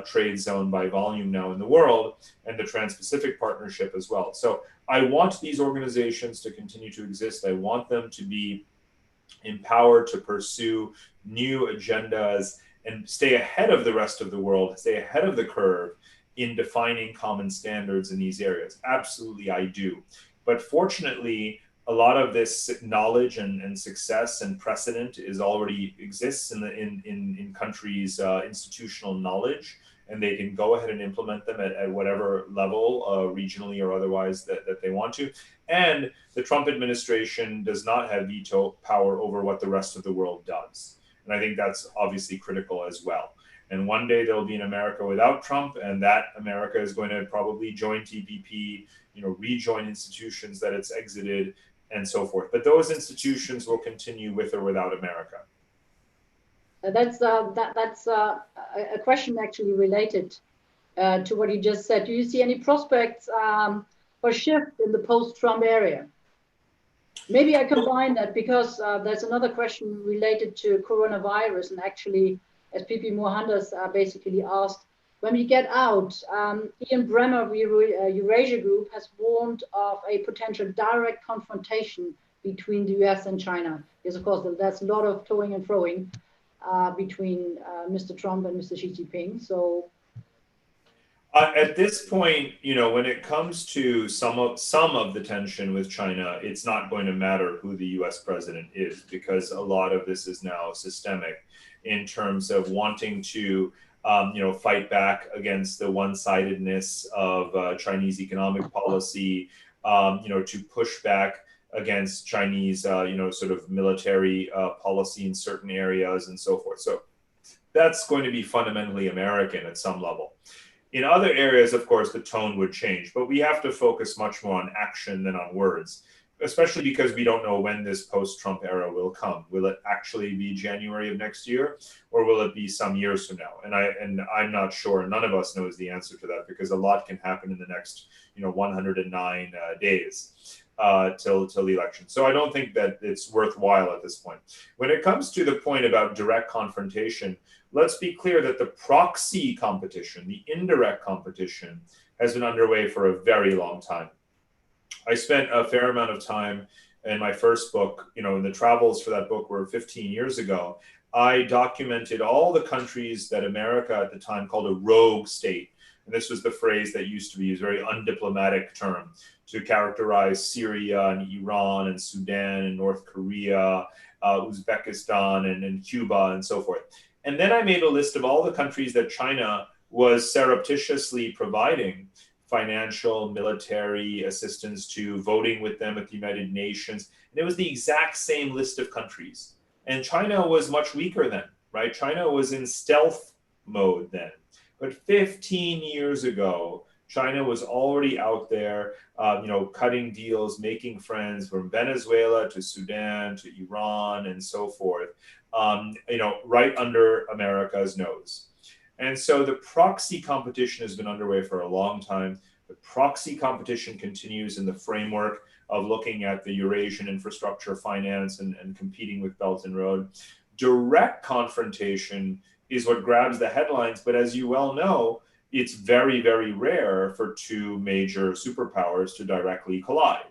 trade zone by volume now in the world, and the Trans-Pacific Partnership as well. So I want these organizations to continue to exist. I want them to be empowered to pursue new agendas and stay ahead of the rest of the world, stay ahead of the curve in defining common standards in these areas. Absolutely, I do. But fortunately, a lot of this knowledge and success and precedent already exists in countries' institutional knowledge, and they can go ahead and implement them at whatever level, regionally or otherwise, that they want to. And the Trump administration does not have veto power over what the rest of the world does. And I think that's obviously critical as well. And one day there'll be an America without Trump, and that America is going to probably join TPP, rejoin institutions that it's exited, and so forth. But those institutions will continue with or without America. That's a question actually related to what you just said. Do you see any prospects for shift in the post-Trump area? Maybe I combine that because there's another question related to coronavirus, and actually, as PP Mohandas basically asked, when we get out, Ian Bremmer of Eurasia Group has warned of a potential direct confrontation between the US and China. Because of course, there's a lot of toing and froing between Mr. Trump and Mr. Xi Jinping. So at this point, when it comes to some of the tension with China, it's not going to matter who the US president is, because a lot of this is now systemic in terms of wanting to fight back against the one-sidedness of Chinese economic policy, to push back against Chinese, sort of military policy in certain areas and so forth. So that's going to be fundamentally American at some level. In other areas, of course, the tone would change, but we have to focus much more on action than on words, especially because we don't know when this post-Trump era will come. Will it actually be January of next year, or will it be some years from now? And I'm not sure. None of us knows the answer to that, because a lot can happen in the next 109 days till the election. So I don't think that it's worthwhile at this point. When it comes to the point about direct confrontation, let's be clear that the proxy competition, the indirect competition, has been underway for a very long time. I spent a fair amount of time in my first book, and the travels for that book were 15 years ago. I documented all the countries that America at the time called a rogue state. And this was the phrase that used to be used, very undiplomatic term, to characterize Syria and Iran and Sudan and North Korea, Uzbekistan and Cuba and so forth. And then I made a list of all the countries that China was surreptitiously providing financial, military assistance to, voting with them at the United Nations. And it was the exact same list of countries. And China was much weaker then, right? China was in stealth mode then. But 15 years ago, China was already out there, cutting deals, making friends from Venezuela to Sudan to Iran and so forth, right under America's nose. And so the proxy competition has been underway for a long time. The proxy competition continues in the framework of looking at the Eurasian infrastructure finance and competing with Belton Road. Direct confrontation is what grabs the headlines. But as you well know, it's very, very rare for two major superpowers to directly collide.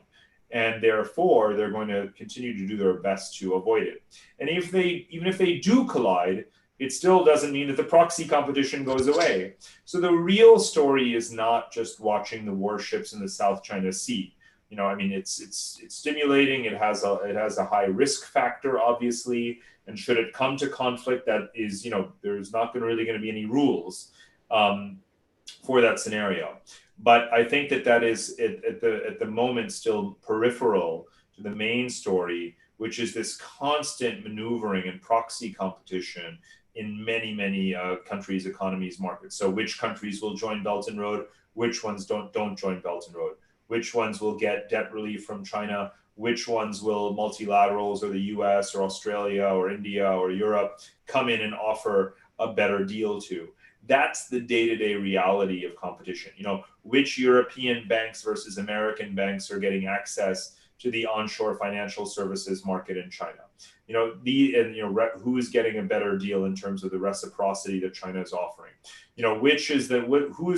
And therefore, they're going to continue to do their best to avoid it. And even if they do collide, it still doesn't mean that the proxy competition goes away. So the real story is not just watching the warships in the South China Sea. You know, I mean, it's stimulating. It has a high risk factor, obviously. And should it come to conflict, that is, you know, there's not really going to be any rules for that scenario. But I think that is at the moment still peripheral to the main story, which is this constant maneuvering and proxy competition in many countries, economies, markets. So which countries will join Belton Road? Which ones don't join Belton Road? Which ones will get debt relief from China? Which ones will multilaterals or the US or Australia or India or Europe come in and offer a better deal to? That's the day-to-day reality of competition. You know, which European banks versus American banks are getting access to the onshore financial services market in China? You know, who is getting a better deal in terms of the reciprocity that China is offering? You know, who is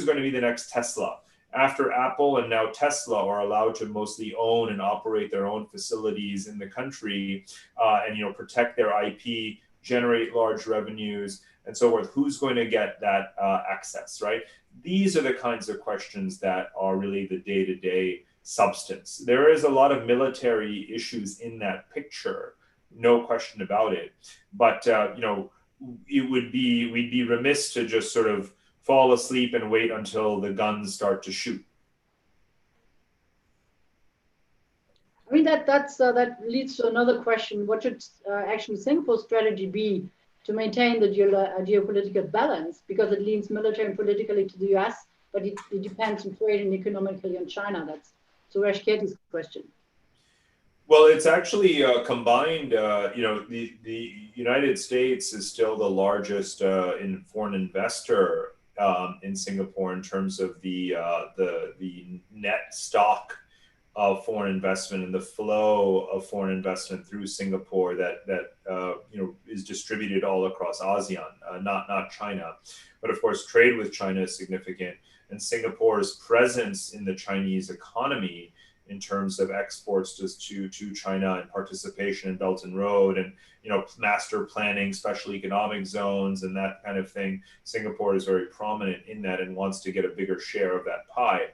going to be the next Tesla? After Apple and now Tesla are allowed to mostly own and operate their own facilities in the country, and, you know, protect their IP, generate large revenues, and so forth, who's going to get that access, right? These are the kinds of questions that are really the day-to-day substance. There is a lot of military issues in that picture, no question about it. But you know, we'd be remiss to just sort of fall asleep and wait until the guns start to shoot. I mean, that leads to another question. What should actually Singapore's strategy be to maintain the geopolitical balance? Because it leans military and politically to the US, but it depends on trade and economically on China. That's Suresh Kirti's question. Well, it's actually combined. You know, the United States is still the largest foreign investor in Singapore in terms of the net stock of foreign investment and the flow of foreign investment through Singapore that you know, is distributed all across ASEAN, not China. But of course, trade with China is significant, and Singapore's presence in the Chinese economy in terms of exports to China and participation in Belton Road and, you know, master planning, special economic zones and that kind of thing. Singapore is very prominent in that and wants to get a bigger share of that pie.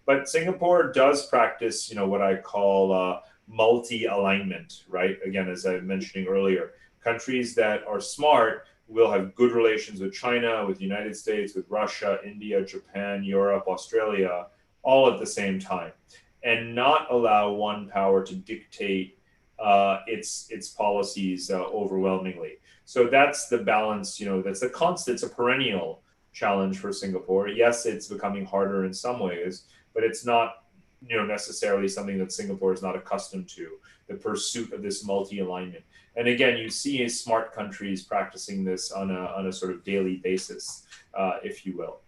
But Singapore does practice, you know, what I call multi-alignment, right? Again, as I was mentioning earlier, countries that are smart will have good relations with China, with the United States, with Russia, India, Japan, Europe, Australia, all at the same time, and not allow one power to dictate its policies overwhelmingly. So that's the balance, you know, that's a constant, it's a perennial challenge for Singapore. Yes, it's becoming harder in some ways, but it's not, you know, necessarily something that Singapore is not accustomed to, the pursuit of this multi-alignment. And again, you see smart countries practicing this on a sort of daily basis, if you will.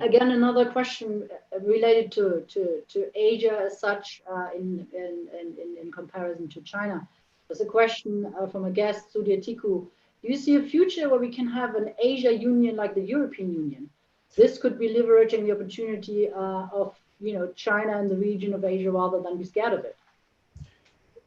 Again, another question related to Asia as such, in comparison to China. There's a question from a guest, Sudhir Tiku. Do you see a future where we can have an Asia Union like the European Union? This could be leveraging the opportunity of, you know, China and the region of Asia rather than be scared of it.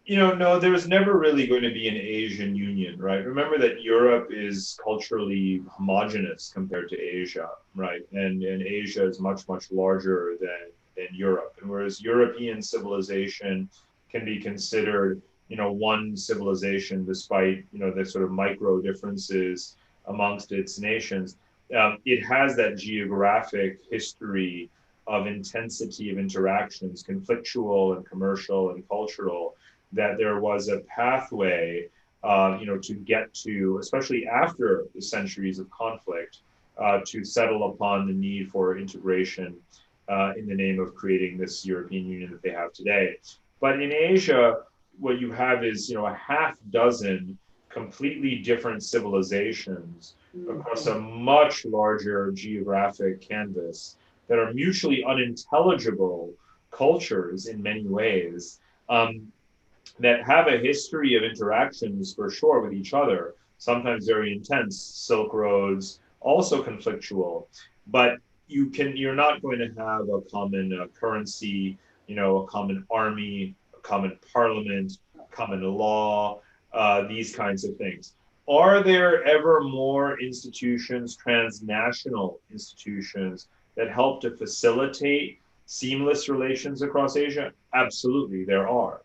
You know, no, there's never really going to be an Asian Union, right? Remember that Europe is culturally homogenous compared to Asia, right? And Asia is much larger than Europe. And whereas European civilization can be considered, you know, one civilization despite, you know, the sort of micro differences amongst its nations, it has that geographic history of intensity of interactions, conflictual and commercial and cultural, that there was a pathway, you know, to get to, especially after the centuries of conflict, to settle upon the need for integration in the name of creating this European Union that they have today. But in Asia, what you have is, you know, a half dozen completely different civilizations across a much larger geographic canvas that are mutually unintelligible cultures in many ways, that have a history of interactions for sure with each other, sometimes very intense, Silk Roads, also conflictual, but you're not going to have a common currency, a common army, a common parliament, common law, these kinds of things. Are there ever more institutions, transnational institutions, that help to facilitate seamless relations across Asia? Absolutely, there are.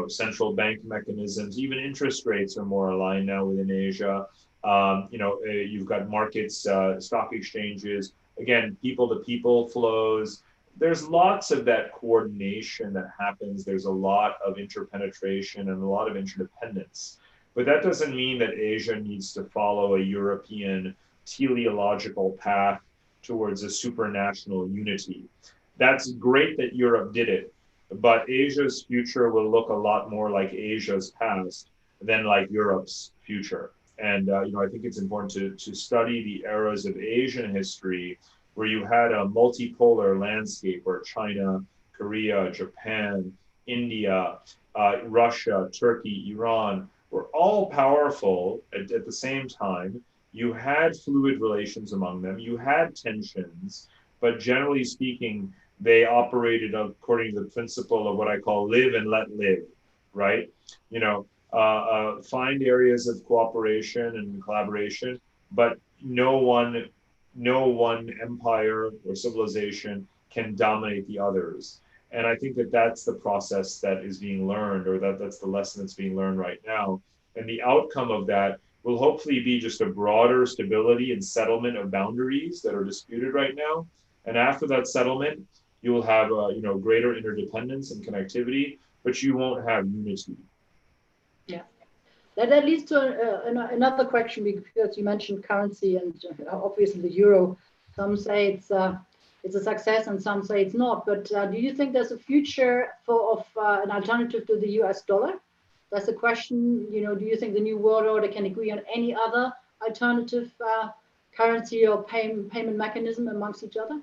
Central bank mechanisms, even interest rates are more aligned now within Asia. You've got markets, stock exchanges, again, people-to-people flows. There's lots of that coordination that happens. There's a lot of interpenetration and a lot of interdependence. But that doesn't mean that Asia needs to follow a European teleological path towards a supranational unity. That's great that Europe did it, but Asia's future will look a lot more like Asia's past than like Europe's future. And I think it's important to study the eras of Asian history where you had a multipolar landscape where China, Korea, Japan, India, Russia, Turkey, Iran were all powerful at the same time. You had fluid relations among them. You had tensions, but generally speaking, they operated according to the principle of what I call live and let live, right? Find areas of cooperation and collaboration, but no one empire or civilization can dominate the others. And I think that that's the process that is being learned, or that's the lesson that's being learned right now. And the outcome of that will hopefully be just a broader stability and settlement of boundaries that are disputed right now. And after that settlement, you will have greater interdependence and connectivity, but you won't have unity. Yeah, that leads to another question, because you mentioned currency and obviously the euro. Some say it's a success and some say it's not. But do you think there's a future of an alternative to the US dollar? That's the question. Do you think the new world order can agree on any other alternative currency or payment mechanism amongst each other?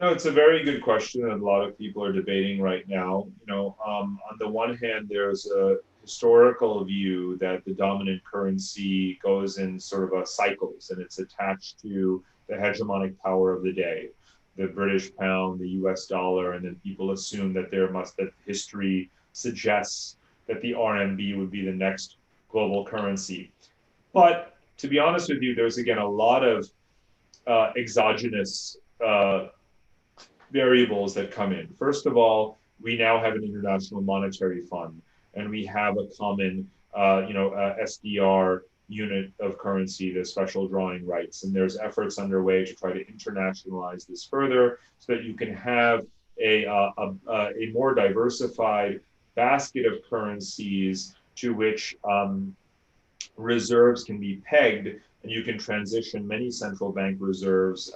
No, it's a very good question that a lot of people are debating right now. On the one hand, there's a historical view that the dominant currency goes in sort of cycles, and it's attached to the hegemonic power of the day, the British pound, the US dollar, and then people assume that that history suggests that the RMB would be the next global currency. But to be honest with you, there's again a lot of exogenous variables that come in. First of all, we now have an international monetary fund, and we have a common, SDR unit of currency, the special drawing rights. And there's efforts underway to try to internationalize this further so that you can have a more diversified basket of currencies to which reserves can be pegged, and you can transition many central bank reserves,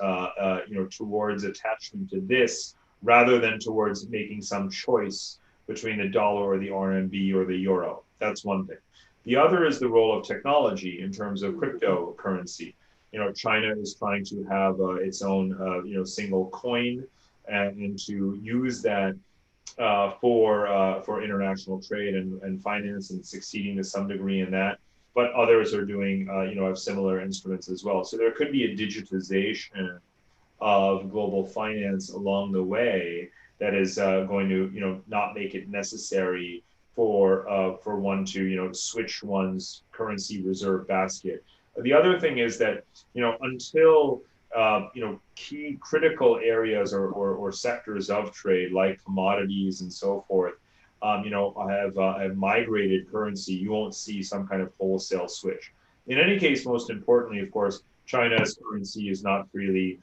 towards attachment to this, rather than towards making some choice between the dollar or the RMB or the euro. That's one thing. The other is the role of technology in terms of cryptocurrency. China is trying to have its own, single coin, and to use that for international trade and finance, and succeeding to some degree in that. But others are doing, have similar instruments as well. So there could be a digitization of global finance along the way that is going to, not make it necessary for one to, switch one's currency reserve basket. The other thing is that, until key critical areas or sectors of trade, like commodities and so forth, have migrated currency, you won't see some kind of wholesale switch. In any case, most importantly, of course, China's currency is not freely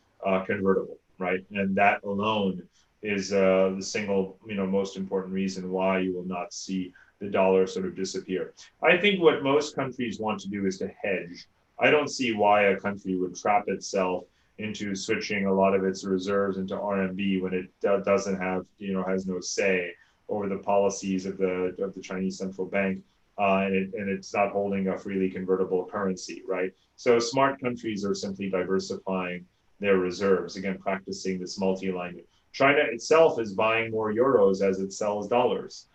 convertible, right? And that alone is the single, most important reason why you will not see the dollar sort of disappear. I think what most countries want to do is to hedge. I don't see why a country would trap itself into switching a lot of its reserves into RMB when it doesn't have, has no say over the policies of the Chinese central bank, and it's not holding a freely convertible currency, right? So smart countries are simply diversifying their reserves, again, practicing this multi-alignment. China itself is buying more euros as it sells dollars.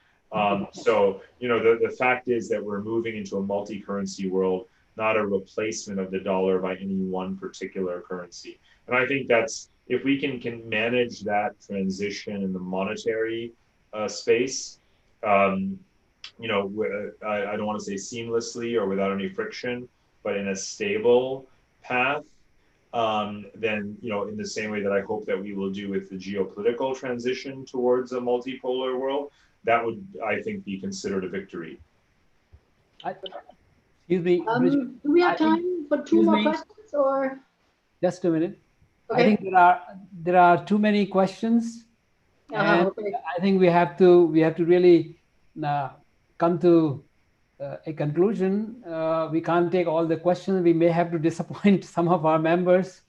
So, the fact is that we're moving into a multi-currency world not a replacement of the dollar by any one particular currency. And I think that's, if we can manage that transition in the monetary space, you know, I don't want to say seamlessly or without any friction, but in a stable path, then, you know, in the same way that I hope that we will do with the geopolitical transition towards a multipolar world, that would, I think, be considered a victory. Excuse me, do we have time for two more questions, or? Just a minute. Okay. I think there are too many questions, and Okay. I think we have to really come to a conclusion. We can't take all the questions. We may have to disappoint some of our members.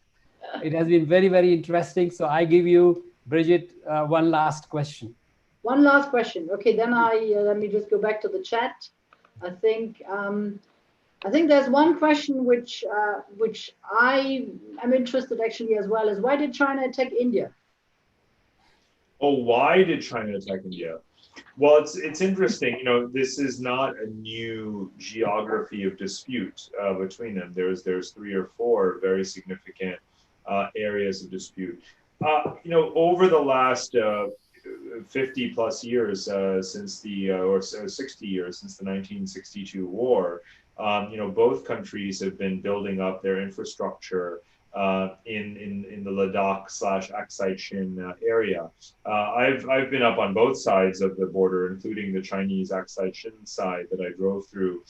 It has been very, very interesting. So I give you, Bridget, one last question. One last question. Okay, then let me just go back to the chat. I think there's one question which I am interested actually as well, is why did China attack India? Oh, why did China attack India? Well, it's interesting. You know, this is not a new geography of dispute between them. There's 3 or 4 very significant areas of dispute. You know, over the last 50 plus years since the or 60 years since the 1962 war, you know, both countries have been building up their infrastructure in the Ladakh/Aksai Chin area. I've been up on both sides of the border, including the Chinese Aksai Chin side that I drove through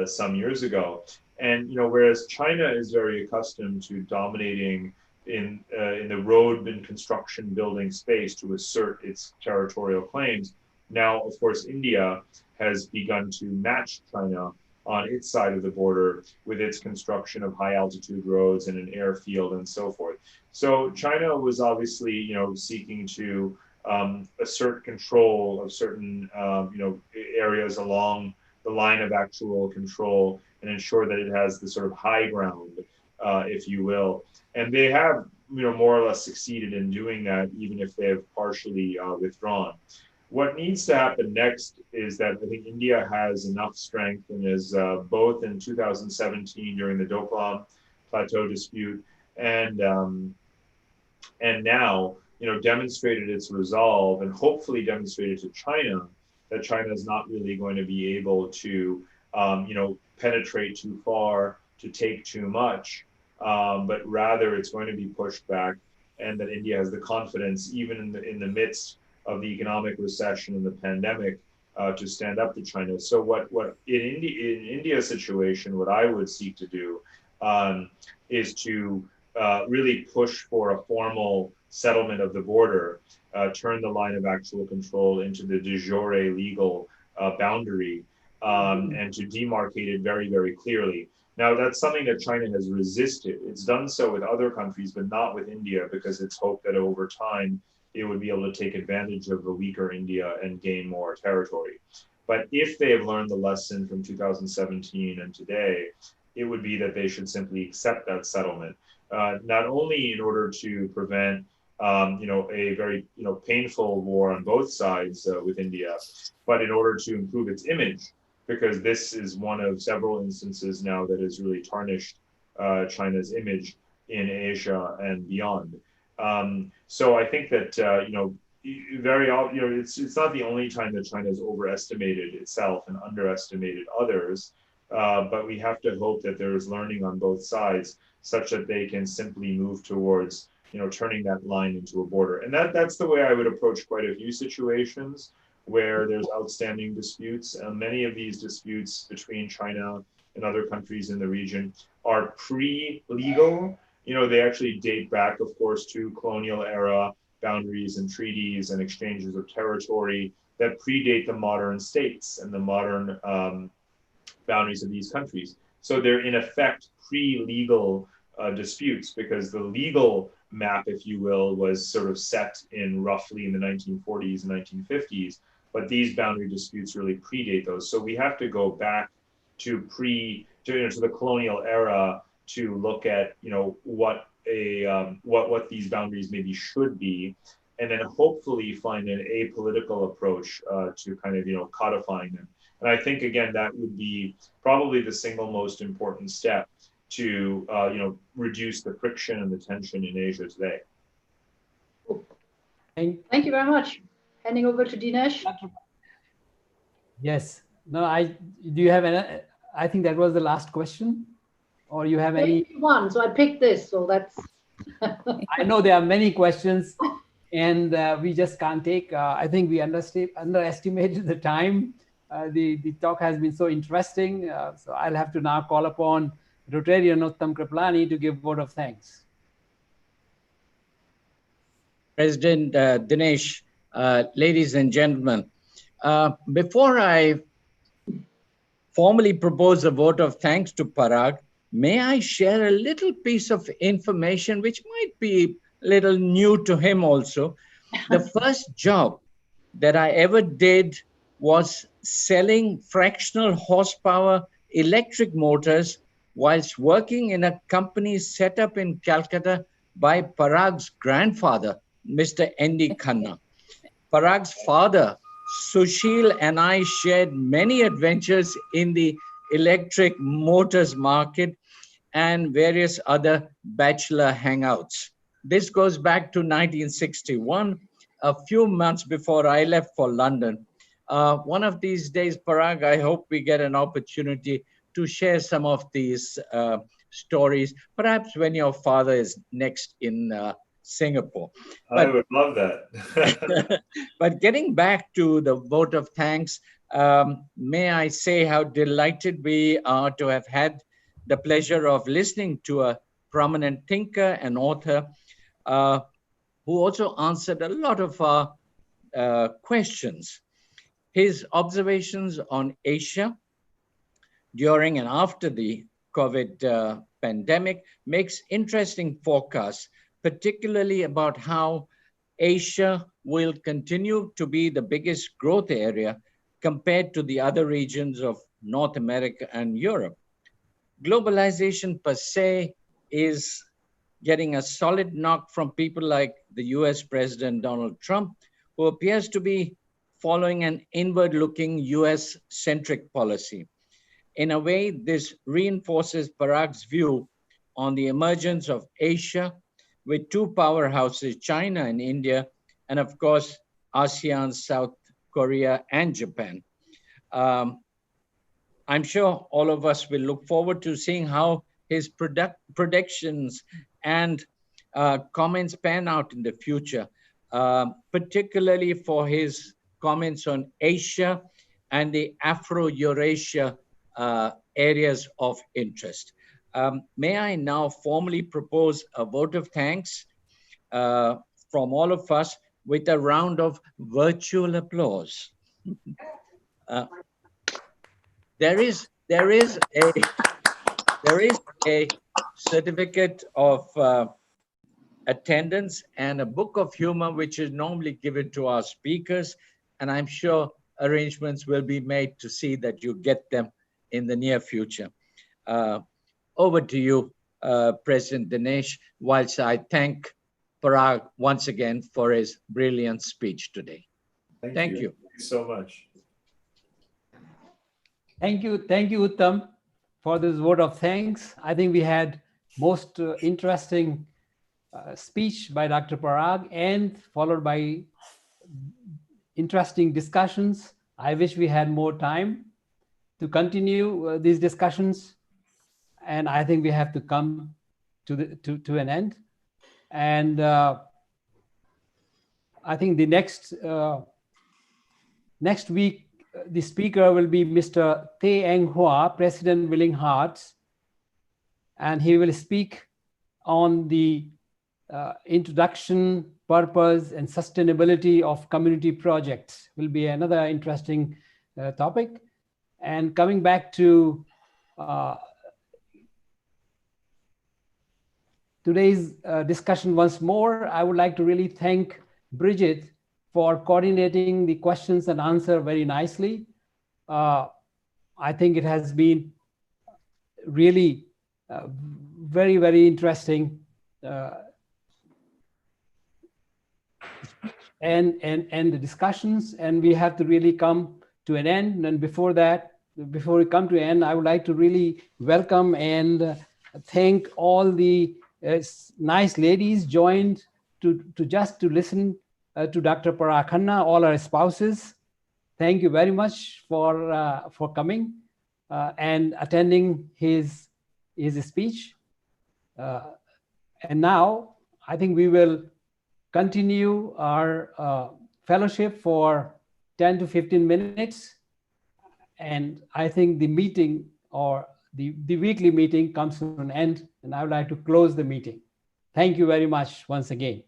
some years ago. And, you know, whereas China is very accustomed to dominating in the road and construction building space to assert its territorial claims, now, of course, India has begun to match China on its side of the border with its construction of high altitude roads and an airfield and so forth. So China was obviously, you know, seeking to assert control of certain, you know, areas along the line of actual control and ensure that it has the sort of high ground, if you will. And they have, you know, more or less succeeded in doing that, even if they have partially withdrawn. What needs to happen next is that I think India has enough strength and is both in 2017 during the Doklam Plateau dispute and now, you know, demonstrated its resolve and hopefully demonstrated to China that China is not really going to be able to, you know, penetrate too far, to take too much, but rather it's going to be pushed back, and that India has the confidence, even in the midst of the economic recession and the pandemic, to stand up to China. So what in India's situation, what I would seek to do is to really push for a formal settlement of the border, turn the line of actual control into the de jure legal boundary, and to demarcate it very, very clearly. Now, that's something that China has resisted. It's done so with other countries, but not with India, because it's hoped that over time, it would be able to take advantage of the weaker India and gain more territory. But if they have learned the lesson from 2017 and today, it would be that they should simply accept that settlement, not only in order to prevent you know, a very, you know, painful war on both sides with India, but in order to improve its image, because this is one of several instances now that has really tarnished China's image in Asia and beyond. So I think that you know, it's not the only time that China has overestimated itself and underestimated others, but we have to hope that there is learning on both sides, such that they can simply move towards, you know, turning that line into a border. And that's the way I would approach quite a few situations where there's outstanding disputes. Many of these disputes between China and other countries in the region are pre-legal. You know, they actually date back, of course, to colonial era boundaries and treaties and exchanges of territory that predate the modern states and the modern boundaries of these countries. So they're in effect pre-legal disputes, because the legal map, if you will, was sort of set in roughly in the 1940s and 1950s, but these boundary disputes really predate those. So we have to go back to the colonial era to look at, you know, what these boundaries maybe should be, and then hopefully find an apolitical approach to kind of, you know, codifying them. And I think, again, that would be probably the single most important step to reduce the friction and the tension in Asia today. Thank you very much. Handing over to Dinesh. Yes. No, do you have any? I think that was the last question, or you have any? One. So I picked this. So that's. I know there are many questions, and we just can't take. I think we underestimated the time. The talk has been so interesting. So I'll have to now call upon Rotarian Uttam Kriplani to give vote of thanks. President Dinesh, ladies and gentlemen, before I formally propose a vote of thanks to Parag, may I share a little piece of information which might be a little new to him also. The first job that I ever did was selling fractional horsepower electric motors whilst working in a company set up in Calcutta by Parag's grandfather, Mr. N.D. Khanna. Parag's father, Sushil, and I shared many adventures in the electric motors market and various other bachelor hangouts. This goes back to 1961, a few months before I left for London. One of these days, Parag, I hope we get an opportunity to share some of these stories, perhaps when your father is next in Singapore. I would love that. But getting back to the vote of thanks, may I say how delighted we are to have had the pleasure of listening to a prominent thinker and author who also answered a lot of our questions. His observations on Asia during and after the COVID pandemic makes interesting forecasts, particularly about how Asia will continue to be the biggest growth area compared to the other regions of North America and Europe. Globalization per se is getting a solid knock from people like the US President Donald Trump, who appears to be following an inward-looking US-centric policy. In a way, this reinforces Parag's view on the emergence of Asia with two powerhouses, China and India, and of course, ASEAN, South Korea, and Japan. I'm sure all of us will look forward to seeing how his predictions and comments pan out in the future, particularly for his comments on Asia and the Afroeurasia areas of interest. May I now formally propose a vote of thanks from all of us with a round of virtual applause. There is a certificate of attendance and a book of humor, which is normally given to our speakers. And I'm sure arrangements will be made to see that you get them in the near future. Over to you, President Dinesh, whilst I thank Parag once again for his brilliant speech today. Thank you. Thank you so much. Thank you, Uttam, for this vote of thanks. I think we had most interesting speech by Dr. Parag and followed by interesting discussions. I wish we had more time to continue these discussions, and I think we have to come to an end. And I think the next week, the speaker will be Mr. Tae Eng Hua, President Willing Hearts, and he will speak on the introduction, purpose, and sustainability of community projects. Will be another interesting topic. And coming back to today's discussion once more, I would like to really thank Bridget for coordinating the questions and answer very nicely. I think it has been really very, very interesting and the discussions, and we have to really come to an end. And before that, before we come to an end, I would like to really welcome and thank all the nice ladies joined to listen to Dr. Parag Khanna, all our spouses. Thank you very much for coming and attending his speech. And now I think we will continue our fellowship for 10 to 15 minutes. And I think the meeting or the weekly meeting comes to an end, and I would like to close the meeting. Thank you very much once again.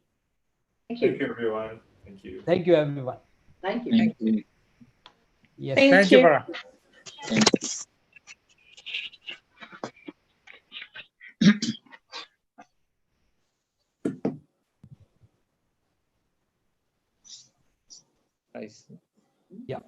Thank you. Thank you, everyone. Thank you. Thank you, everyone. Thank you. Thank you. Yes. Thank you, Parag. Nice. Yeah.